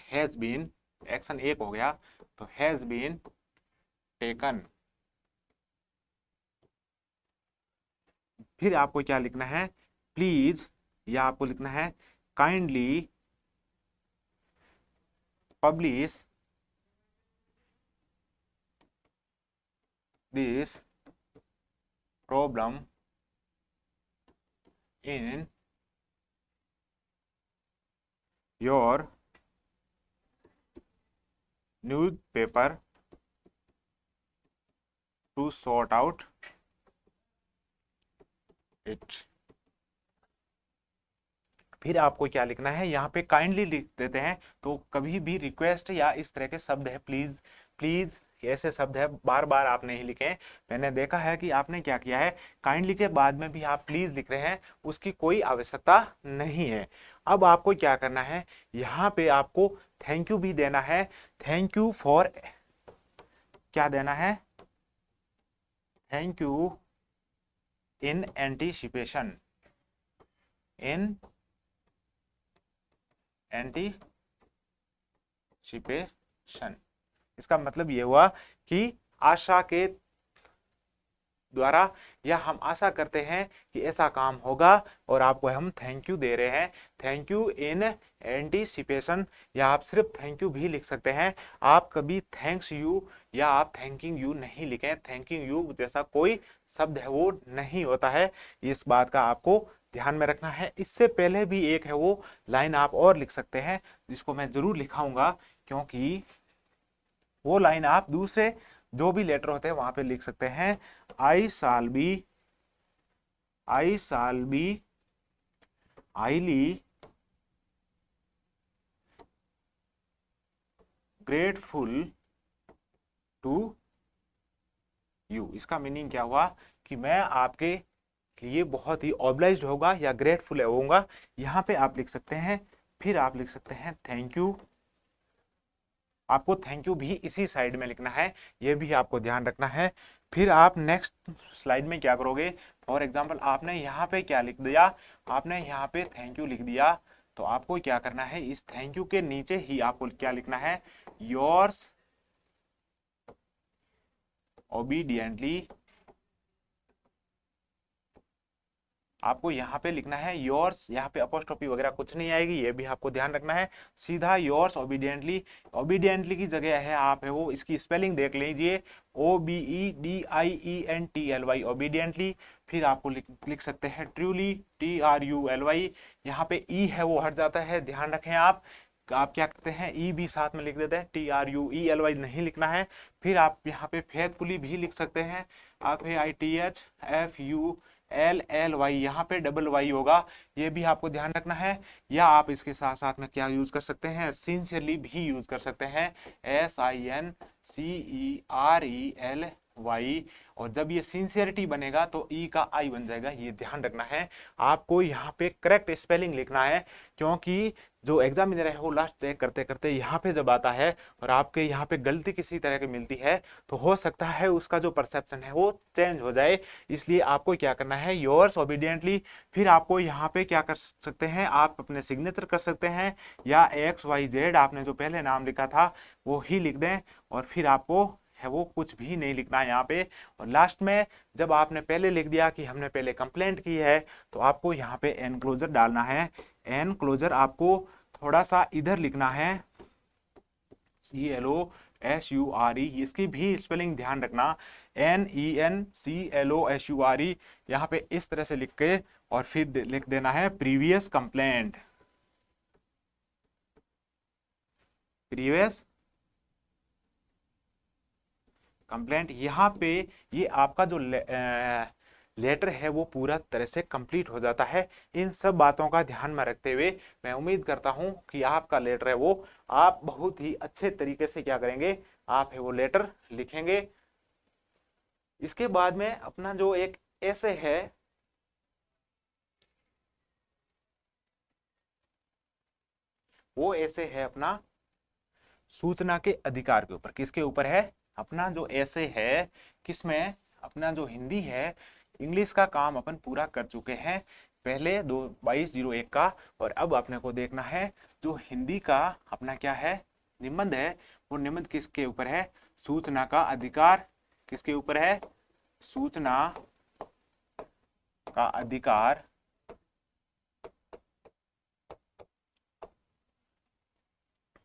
has been, action एक हो गया तो has been taken। फिर आपको क्या लिखना है, प्लीज, या आपको लिखना है kindly publish this problem in your newspaper to sort out it. फिर आपको क्या लिखना है, यहाँ पे काइंडली लिख देते हैं, तो कभी भी रिक्वेस्ट या इस तरह के शब्द है, प्लीज प्लीज ऐसे शब्द है बार बार आप नहीं लिखें। मैंने देखा है कि आपने क्या किया है, काइंडली के बाद में भी आप प्लीज लिख रहे हैं, उसकी कोई आवश्यकता नहीं है। अब आपको क्या करना है, यहाँ पे आपको थैंक यू भी देना है। थैंक यू फॉर, क्या देना है, thank you in anticipation, in anticipation. इसका मतलब ये हुआ कि आशा के द्वारा, या हम आशा करते हैं कि ऐसा काम होगा और आपको हम थैंक यू दे रहे हैं, थैंक यू इन एंटीसिपेशन। या आप सिर्फ थैंक यू भी लिख सकते हैं, आप कभी थैंक्स यू या आप थैंकिंग यू नहीं लिखें। थैंकिंग यू जैसा कोई शब्द है वो नहीं होता है, इस बात का आपको ध्यान में रखना है। इससे पहले भी एक है वो लाइन आप और लिख सकते हैं, जिसको मैं जरूर लिखाऊंगा, क्योंकि वो लाइन आप दूसरे जो भी लेटर होते हैं वहां पे लिख सकते हैं। I shall be highly grateful to you. इसका मीनिंग क्या हुआ कि मैं आपके लिए बहुत ही ऑब्लाइज्ड होगा या ग्रेटफुल होऊंगा। यहां पे आप लिख सकते हैं, फिर आप लिख सकते हैं थैंक यू। आपको थैंक यू भी इसी साइड में लिखना है, ये भी आपको ध्यान रखना है। फिर आप नेक्स्ट स्लाइड में क्या करोगे, फॉर एग्जाम्पल आपने यहाँ पे क्या लिख दिया, आपने यहाँ पे थैंक यू लिख दिया, तो आपको क्या करना है, इस थैंक यू के नीचे ही आपको क्या लिखना है, योर्स ओबीडियंटली। आपको यहाँ पे लिखना है योर्स, यहाँ पे अपोस्ट्रोफी वगैरह कुछ नहीं आएगी, ये भी आपको ध्यान रखना है। सीधा योर्स ओबीडियंटली, ओबीडियंटली की जगह है आप है वो इसकी स्पेलिंग देख लीजिए, OBEDIENTLY ओबीडियंटली। फिर आपको लिख सकते हैं ट्रूली, TRULY। यहाँ पे ई है वो हट जाता है, ध्यान रखें आप क्या करते हैं ई भी साथ में लिख देते हैं, TRUELY नहीं लिखना है। फिर आप यहाँ पे फेथफुली भी लिख सकते हैं, आप ITHFULLY, यहाँ पे डबल वाई होगा, ये भी आपको ध्यान रखना है। या आप इसके साथ साथ में क्या यूज कर सकते हैं, सिंसियरली भी यूज कर सकते हैं, SINCERELY। और जब ये सिंसियरिटी बनेगा तो ई का आई बन जाएगा, ये ध्यान रखना है। आपको यहाँ पे करेक्ट स्पेलिंग लिखना है, क्योंकि जो एग्जामिनर है वो लास्ट चेक करते करते यहाँ पे जब आता है और आपके यहाँ पे गलती किसी तरह की मिलती है, तो हो सकता है उसका जो परसेप्शन है वो चेंज हो जाए। इसलिए आपको क्या करना है, योर्स ओबीडियंटली। फिर आपको यहाँ पे क्या कर सकते हैं, आप अपने सिग्नेचर कर सकते हैं, या XYZ आपने जो पहले नाम लिखा था वो ही लिख दें, और फिर आपको है वो कुछ भी नहीं लिखना है यहाँ पे। और लास्ट में जब आपने पहले लिख दिया कि हमने पहले कंप्लेंट की है, तो आपको यहाँ पे एनक्लोजर डालना है। एनक्लोजर आपको थोड़ा सा इधर लिखना है, CLOSURE, इसकी भी स्पेलिंग ध्यान रखना, NENCLOSURE। यहाँ पे इस तरह से लिख के और फिर लिख देना है प्रीवियस कंप्लेंट, प्रीवियस कंप्लेंट। यहाँ पे ये आपका जो लेटर है वो पूरा तरह से कंप्लीट हो जाता है। इन सब बातों का ध्यान में रखते हुए मैं उम्मीद करता हूं कि आपका लेटर है वो आप बहुत ही अच्छे तरीके से क्या करेंगे, आप है वो लेटर लिखेंगे। इसके बाद में अपना जो एक ऐसे है, वो ऐसे है अपना सूचना के अधिकार के ऊपर। किसके ऊपर है, अपना जो ऐसे है, किसमें, अपना जो हिंदी है, इंग्लिश का काम अपन पूरा कर चुके हैं पहले 2201 का। और अब अपने को देखना है जो हिंदी का अपना क्या है, निबंध है, वो निबंध किसके ऊपर है, सूचना का अधिकार। किसके ऊपर है, सूचना का अधिकार,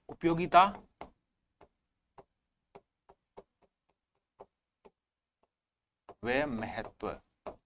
उपयोगिता व महत्व।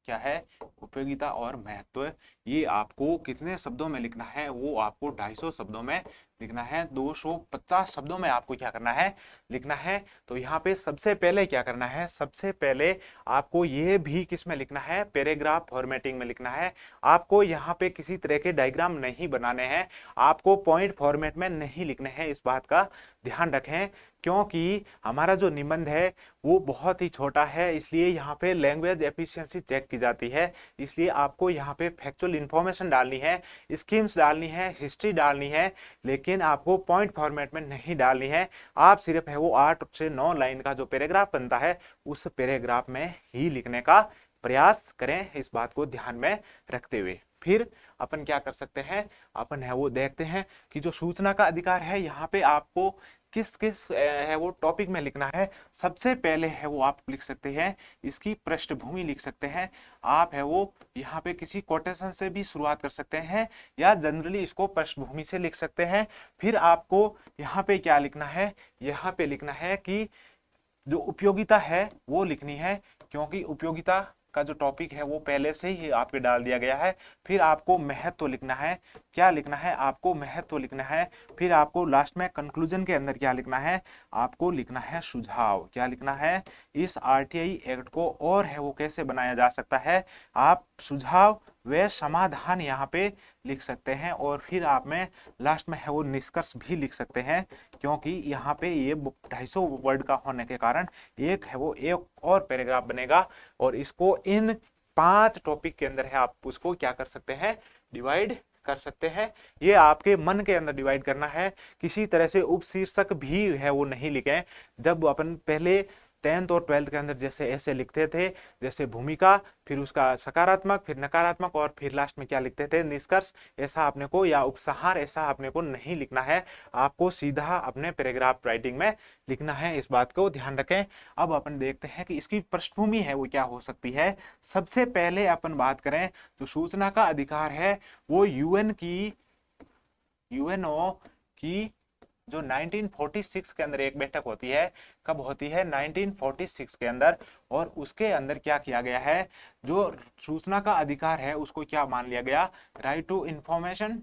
क्या है, उपयोगिता और महत्व। ये आपको कितने शब्दों में लिखना है, वो आपको 250 शब्दों में लिखना है, 250 शब्दों में आपको क्या करना है, लिखना है। तो यहाँ पे सबसे पहले क्या करना है, सबसे पहले आपको ये भी किस में लिखना है, पैराग्राफ फॉर्मेटिंग में लिखना है। आपको यहाँ पे किसी तरह के डायग्राम नहीं बनाने हैं, आपको पॉइंट फॉर्मेट में नहीं लिखने हैं, इस बात का ध्यान रखें। क्योंकि हमारा जो निबंध है वो बहुत ही छोटा है, इसलिए यहाँ पे लैंग्वेज एफिशिएंसी चेक की जाती है। इसलिए आपको यहाँ पे फैक्चुअल इंफॉर्मेशन डालनी है, स्कीम्स डालनी है, हिस्ट्री डालनी है, लेकिन आपको पॉइंट फॉर्मेट में नहीं डालनी है। आप सिर्फ है वो 8 से 9 लाइन का जो पैराग्राफ बनता है उस पैराग्राफ में ही लिखने का प्रयास करें, इस बात को ध्यान में रखते हुए। फिर अपन क्या कर सकते हैं, अपन है वो देखते हैं कि जो सूचना का अधिकार है यहाँ पे आपको किस किस है वो टॉपिक में लिखना है। सबसे पहले है वो आप लिख सकते हैं इसकी पृष्ठभूमि लिख सकते हैं। आप है वो यहाँ पे किसी कोटेशन से भी शुरुआत कर सकते हैं या जनरली इसको पृष्ठभूमि से लिख सकते हैं। फिर आपको यहाँ पे क्या लिखना है, यहाँ पे लिखना है कि जो उपयोगिता है वो लिखनी है, क्योंकि उपयोगिता का जो टॉपिक है वो पहले से ही आपके डाल दिया गया है। फिर आपको महत्व लिखना है, क्या लिखना है, आपको महत्व लिखना है। फिर आपको लास्ट में कंक्लूजन के अंदर क्या लिखना है, आपको लिखना है सुझाव। क्या लिखना है, इस आरटीआई एक्ट को और है वो कैसे बनाया जा सकता है, आप सुझाव व समाधान यहाँ पे लिख सकते हैं। और फिर आप में लास्ट में है वो निष्कर्ष भी लिख सकते हैं, क्योंकि यहाँ पे ये 250 वर्ड का होने के कारण एक है वो एक और पैराग्राफ बनेगा और इसको इन 5 टॉपिक के अंदर है आप उसको क्या कर सकते हैं, डिवाइड कर सकते हैं। ये आपके मन के अंदर डिवाइड करना है, किसी तरह से उपशीर्षक भी है वो नहीं लिखें। जब अपन पहले 10th और 12th के अंदर जैसे ऐसे लिखते थे, जैसे भूमिका, फिर उसका सकारात्मक, फिर नकारात्मक और फिर लास्ट में क्या लिखते थे, निष्कर्ष, ऐसा आपने को या उपसंहार ऐसा आपने को नहीं लिखना है। आपको सीधा अपने पैराग्राफ राइटिंग में लिखना है, इस बात को ध्यान रखें। अब अपन देखते हैं कि इसकी पृष्ठभूमि है वो क्या हो सकती है। सबसे पहले अपन बात करें तो सूचना का अधिकार है वो यूएनओ की जो 1946 के अंदर एक बैठक होती है, कब होती है, 1946 के अंदर। और उसके अंदर क्या किया गया है, जो सूचना का अधिकार है उसको क्या मान लिया गया, राइट टू इंफॉर्मेशन,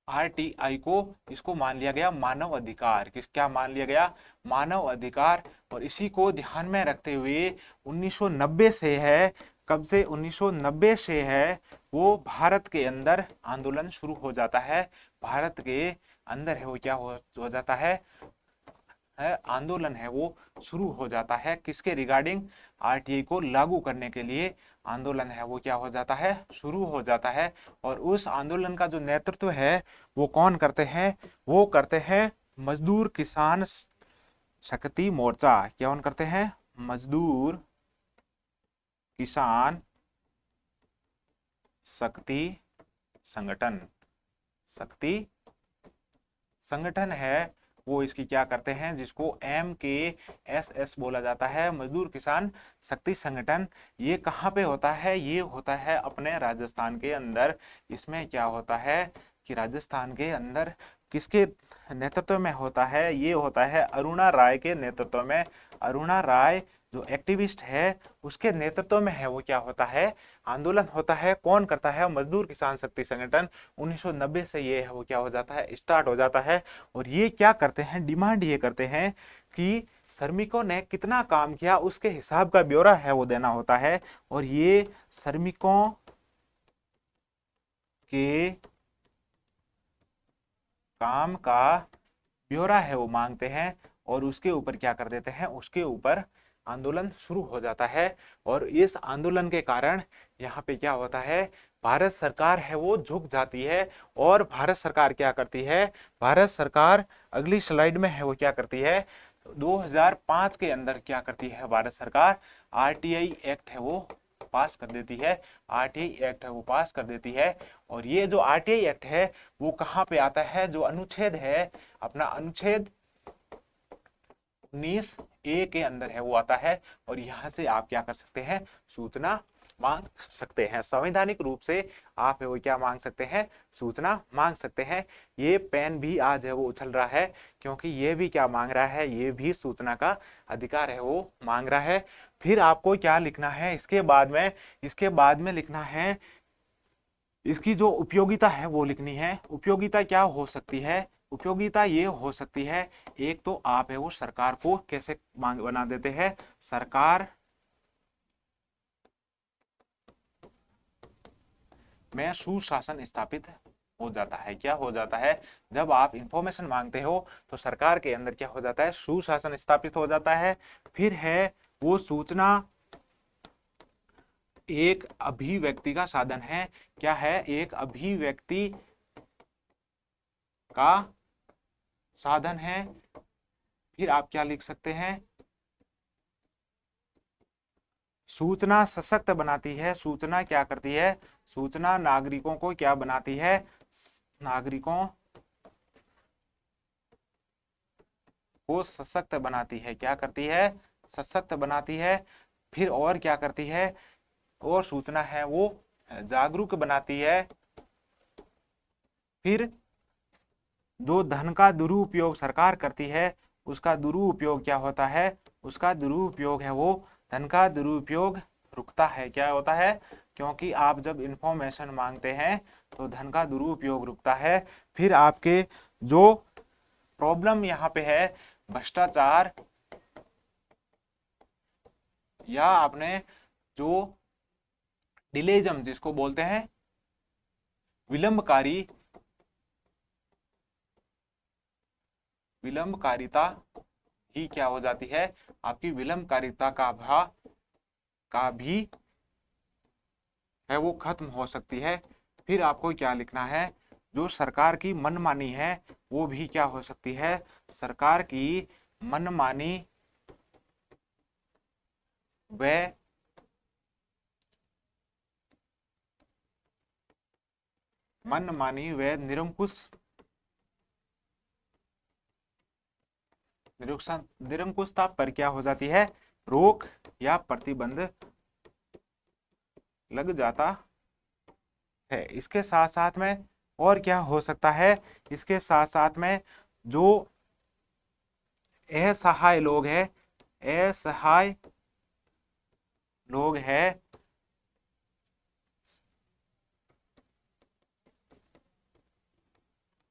आरटीआई को इसको मान लिया गया मानव अधिकार। किस क्या मान लिया गया, मानव अधिकार। और इसी को ध्यान में रखते हुए 1990 से है, कब से, 1990 से है वो भारत के अंदर आंदोलन शुरू हो जाता है। भारत के अंदर है वो क्या हो जाता है आंदोलन है वो शुरू हो जाता है, किसके रिगार्डिंग, आरटीआई को लागू करने के लिए आंदोलन है वो क्या हो जाता है, शुरू हो जाता है। और उस आंदोलन का जो नेतृत्व है वो कौन करते हैं, वो करते हैं मजदूर किसान शक्ति मोर्चा। क्या कौन करते हैं, मजदूर किसान शक्ति संगठन। शक्ति संगठन है वो इसकी क्या करते हैं, जिसको MKSS बोला जाता है, मजदूर किसान शक्ति संगठन। ये कहाँ पे होता है, ये होता है अपने राजस्थान के अंदर। इसमें क्या होता है कि राजस्थान के अंदर किसके नेतृत्व में होता है, ये होता है अरुणा राय के नेतृत्व में। अरुणा राय जो एक्टिविस्ट है उसके नेतृत्व में है वो क्या होता है, आंदोलन होता है। कौन करता है, मजदूर किसान शक्ति संगठन। 1990 से ये है वो क्या हो जाता है, स्टार्ट हो जाता है। और ये क्या करते हैं, डिमांड ये करते हैं कि श्रमिकों ने कितना काम किया उसके हिसाब का ब्यौरा है वो देना होता है। और ये श्रमिकों के काम का ब्यौरा है वो मांगते हैं और उसके ऊपर क्या कर देते हैं, उसके ऊपर आंदोलन शुरू हो जाता है। और इस आंदोलन के कारण यहाँ पे क्या होता है, भारत सरकार है वो झुक जाती है। और भारत सरकार क्या करती है, भारत सरकार अगली स्लाइड में है वो क्या करती है, 2005 के अंदर क्या करती है भारत सरकार, आरटीआई एक्ट है वो पास कर देती है। आरटीआई एक्ट है वो पास कर देती है। और ये जो आरटीआई एक्ट है वो कहाँ पे आता है, जो अनुच्छेद है अपना अनुच्छेद 19A के अंदर है वो आता है। और यहां से आप क्या कर सकते हैं, सूचना मांग सकते हैं। संवैधानिक रूप से आप है वो क्या मांग सकते हैं, सूचना मांग सकते हैं। ये पेन भी आज है वो उछल रहा है, क्योंकि ये भी क्या मांग रहा है, ये भी सूचना का अधिकार है वो मांग रहा है। फिर आपको क्या लिखना है इसके बाद में लिखना है इसकी जो उपयोगिता है वो लिखनी है। उपयोगिता क्या हो सकती है, उपयोगिता ये हो सकती है, एक तो आप है वो सरकार को कैसे मांग बना देते हैं, सरकार में सुशासन स्थापित हो जाता है। क्या हो जाता है, जब आप इंफॉर्मेशन मांगते हो तो सरकार के अंदर क्या हो जाता है, सुशासन स्थापित हो जाता है। फिर है वो सूचना एक अभिव्यक्ति का साधन है। क्या है, एक अभिव्यक्ति का साधन है। फिर आप क्या लिख सकते हैं, सूचना सशक्त बनाती है। सूचना क्या करती है? सूचना नागरिकों को क्या बनाती है? नागरिकों को सशक्त बनाती है। क्या करती है? सशक्त बनाती है। फिर और क्या करती है? और सूचना है वो जागरूक बनाती है। फिर जो धन का दुरुपयोग सरकार करती है, उसका दुरुपयोग क्या होता है? उसका दुरुपयोग है वो धन का दुरुपयोग रुकता है। क्या होता है? क्योंकि आप जब इंफॉर्मेशन मांगते हैं तो धन का दुरुपयोग रुकता है। फिर आपके जो प्रॉब्लम यहाँ पे है भ्रष्टाचार, या आपने जो डिलेजम जिसको बोलते हैं विलंबकारिता ही क्या हो जाती है? आपकी विलंबकारिता का भी है वो खत्म हो सकती है। फिर आपको क्या लिखना है? जो सरकार की मनमानी है वो भी क्या हो सकती है? सरकार की मनमानी व निरंकुश निरंकुशता पर क्या हो जाती है? रोक या प्रतिबंध लग जाता है। इसके साथ साथ में और क्या हो सकता है? इसके साथ साथ में जो असहाय लोग हैं, असहाय लोग हैं,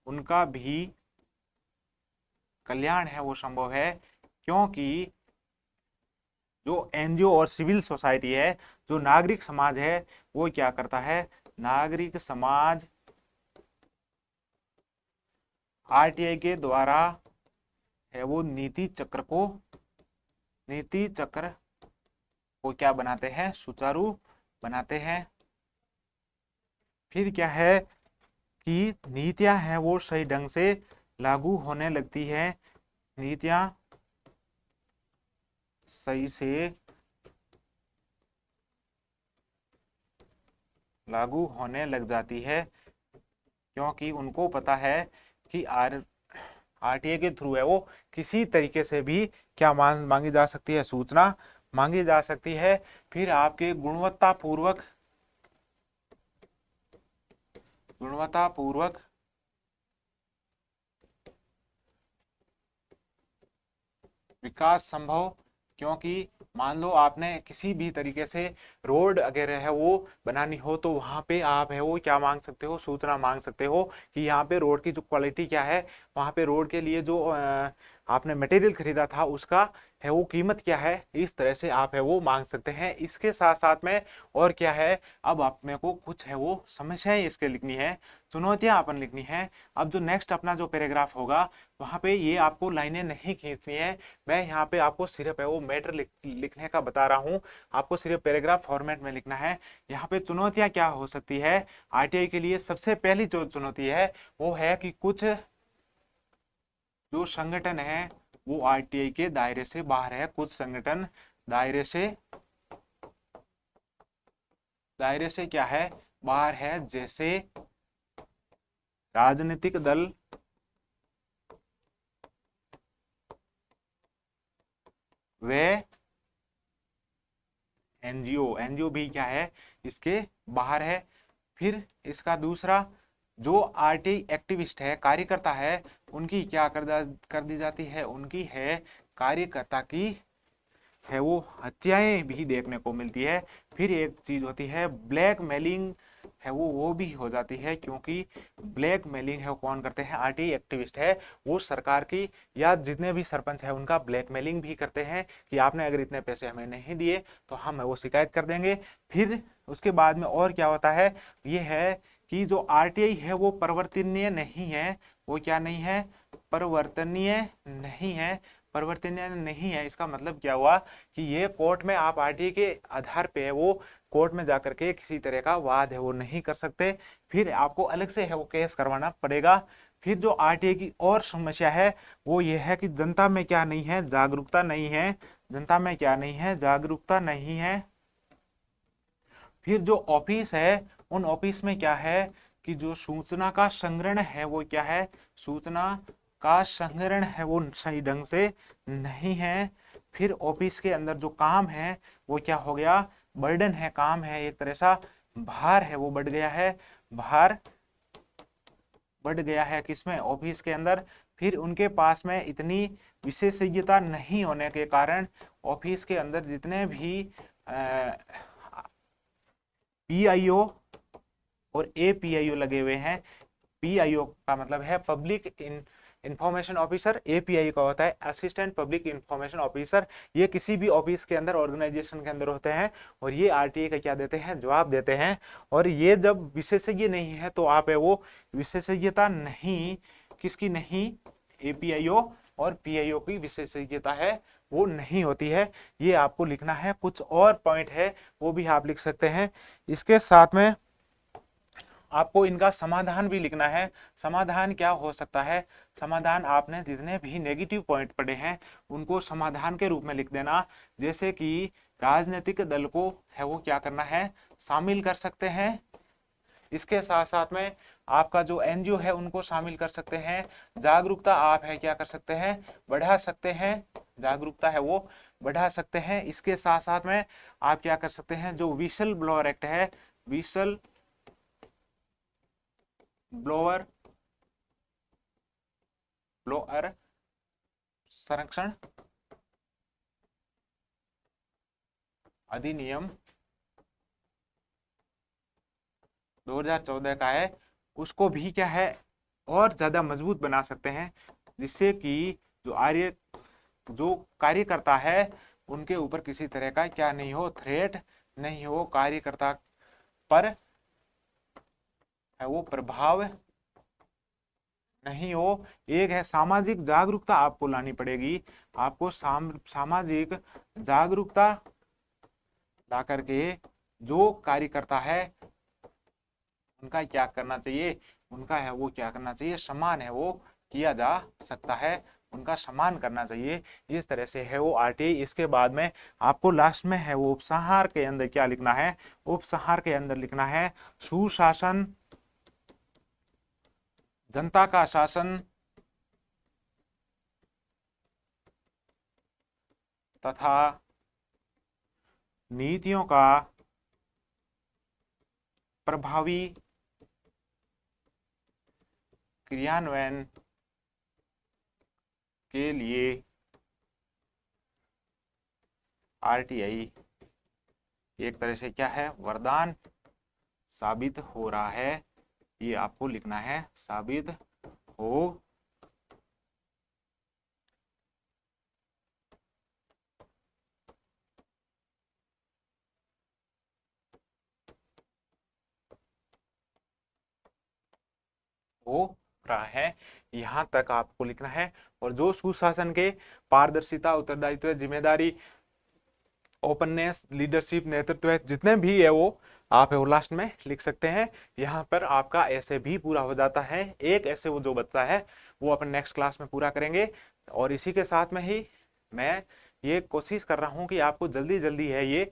उनका भी कल्याण है वो संभव है। क्योंकि जो एनजीओ और सिविल सोसाइटी है, जो नागरिक समाज है, वो क्या करता है? नागरिक समाज आरटीआई के द्वारा है वो नीति चक्र को क्या बनाते हैं? सुचारू बनाते हैं। फिर क्या है कि नीतियां हैं वो सही ढंग से लागू होने लगती है। नीतियां सही से लागू होने लग जाती है, क्योंकि उनको पता है कि आरटीए के थ्रू है वो किसी तरीके से भी क्या मांगी जा सकती है? सूचना मांगी जा सकती है। फिर आपके गुणवत्तापूर्वक विकास संभव। क्योंकि मान लो आपने किसी भी तरीके से रोड अगर है वो बनानी हो तो वहां पे आप है वो क्या मांग सकते हो? सूचना मांग सकते हो कि यहाँ पे रोड की जो क्वालिटी क्या है, वहां पे रोड के लिए जो आपने मटेरियल खरीदा था उसका है वो कीमत क्या है? इस तरह से आप है वो मांग सकते हैं। इसके साथ साथ में और क्या है? अब आप मेरे को कुछ है वो समस्याएं इसके लिखनी है, चुनौतियां अपन लिखनी है। अब जो नेक्स्ट अपना जो पैराग्राफ होगा वहां पे ये आपको लाइनें नहीं खींचनी है। मैं यहाँ पे आपको सिर्फ है वो मैटर लिखने का बता रहा हूँ। आपको सिर्फ पैराग्राफ फॉर्मेट में लिखना है। यहाँ पे चुनौतियां क्या हो सकती है आरटीआई के लिए? सबसे पहली जो चुनौती है वो है कि कुछ जो संगठन है वो आरटीआई के दायरे से बाहर है। कुछ संगठन दायरे से क्या है? बाहर है। जैसे राजनीतिक दल, वे एनजीओ भी क्या है? इसके बाहर है। फिर इसका दूसरा जो आरटीआई एक्टिविस्ट है, कार्यकर्ता है, उनकी क्या कर दी जाती है? उनकी है कार्यकर्ता की है वो हत्याएं भी देखने को मिलती है। फिर एक चीज होती है ब्लैकमेलिंग है वो भी हो जाती है। क्योंकि ब्लैकमेलिंग है कौन करते हैं? आरटीआई एक्टिविस्ट है वो सरकार की या जितने भी सरपंच है उनका ब्लैकमेलिंग भी करते हैं कि आपने अगर इतने पैसे हमें नहीं दिए तो हम वो शिकायत कर देंगे। फिर उसके बाद में और क्या होता है? ये है कि जो आरटीआई है वो परिवर्तनीय नहीं है। वो क्या नहीं है? परिवर्तनीय नहीं है। परिवर्तनीय नहीं है इसका मतलब क्या हुआ कि ये कोर्ट में आप आरटीआई के आधार पे है वो कोर्ट में जाकर के किसी तरह का वाद है वो नहीं कर सकते। फिर आपको अलग से है वो केस करवाना पड़ेगा। फिर जो आरटीआई की और समस्या है वो ये है कि जनता में क्या नहीं है? जागरूकता नहीं है। जनता में क्या नहीं है? जागरूकता नहीं है। फिर जो ऑफिस है, उन ऑफिस में क्या है कि जो सूचना का संग्रहण है वो क्या है, सूचना का संग्रहण है वो सही ढंग से नहीं है। फिर ऑफिस के अंदर जो काम है वो क्या हो गया, बर्डन है, काम है, एक तरह सा भार है वो बढ़ गया है, भार बढ़ गया है किसमें, ऑफिस के अंदर। फिर उनके पास में इतनी विशेषज्ञता नहीं होने के कारण ऑफिस के अंदर जितने भी पीआईओ और एपीआईओ लगे हुए हैं, पीआईओ का मतलब है पब्लिक इंफॉर्मेशन ऑफिसर, एपीआई का होता है असिस्टेंट पब्लिक इंफॉर्मेशन ऑफिसर। ये किसी भी ऑफिस के अंदर, ऑर्गेनाइजेशन के अंदर होते हैं और ये आरटीआई का क्या देते हैं, जवाब देते हैं। और ये जब विशेषज्ञ नहीं है तो आप है वो विशेषज्ञता नहीं, किसकी नहीं, एपीआईओ और पीआईओ की विशेषज्ञता है वो नहीं होती है। ये आपको लिखना है। कुछ और पॉइंट है वो भी आप लिख सकते हैं। इसके साथ में आपको इनका समाधान भी लिखना है। समाधान क्या हो सकता है, समाधान आपने जितने भी नेगेटिव पॉइंट पढ़े हैं उनको समाधान के रूप में लिख देना। जैसे कि राजनीतिक दल को है वो क्या करना है, शामिल कर सकते हैं। इसके साथ साथ में आपका जो एनजीओ है उनको शामिल कर सकते हैं। जागरूकता आप है क्या कर सकते हैं, बढ़ा सकते हैं, जागरूकता है वो बढ़ा सकते हैं। इसके साथ साथ में आप क्या कर सकते हैं, जो विसल ब्लोअर एक्ट है, विसल ब्लोअर संरक्षण अधिनियम 2014 का है, उसको भी क्या है और ज्यादा मजबूत बना सकते हैं, जिससे कि जो कार्यकर्ता है उनके ऊपर किसी तरह का क्या नहीं हो, थ्रेट नहीं हो, कार्यकर्ता पर है वो प्रभाव नहीं हो। एक है सामाजिक जागरूकता आपको लानी पड़ेगी, आपको सामाजिक जागरूकता ला करके जो कार्यकर्ता है उनका क्या करना चाहिए, उनका है वो क्या करना चाहिए, सम्मान है वो किया जा सकता है, उनका सम्मान करना चाहिए। इस तरह से है वो आरटीआई। इसके बाद में आपको लास्ट में है वो उपसंहार के अंदर क्या लिखना है, उपसंहार के अंदर लिखना है सुशासन, जनता का शासन तथा नीतियों का प्रभावी क्रियान्वयन के लिए आरटीआई एक तरह से क्या है, वरदान साबित हो रहा है। ये आपको लिखना है, साबित हो रहा है, यहां तक आपको लिखना है। और जो सुशासन के पारदर्शिता, उत्तरदायित्व, जिम्मेदारी, ओपननेस, लीडरशिप, नेतृत्व जितने भी है वो आप है वो लास्ट में लिख सकते हैं। यहाँ पर आपका ऐसे भी पूरा हो जाता है। एक ऐसे वो जो बच्चा है वो अपन नेक्स्ट क्लास में पूरा करेंगे। और इसी के साथ में ही मैं ये कोशिश कर रहा हूँ कि आपको जल्दी जल्दी है ये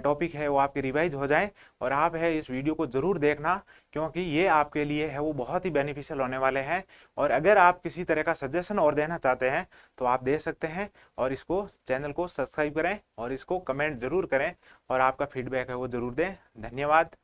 टॉपिक है वो आपके रिवाइज हो जाए। और आप है इस वीडियो को जरूर देखना, क्योंकि ये आपके लिए है वो बहुत ही बेनिफिशियल होने वाले हैं। और अगर आप किसी तरह का सजेशन और देना चाहते हैं तो आप दे सकते हैं। और इसको चैनल को सब्सक्राइब करें और इसको कमेंट जरूर करें और आपका फीडबैक है वो जरूर दें। धन्यवाद।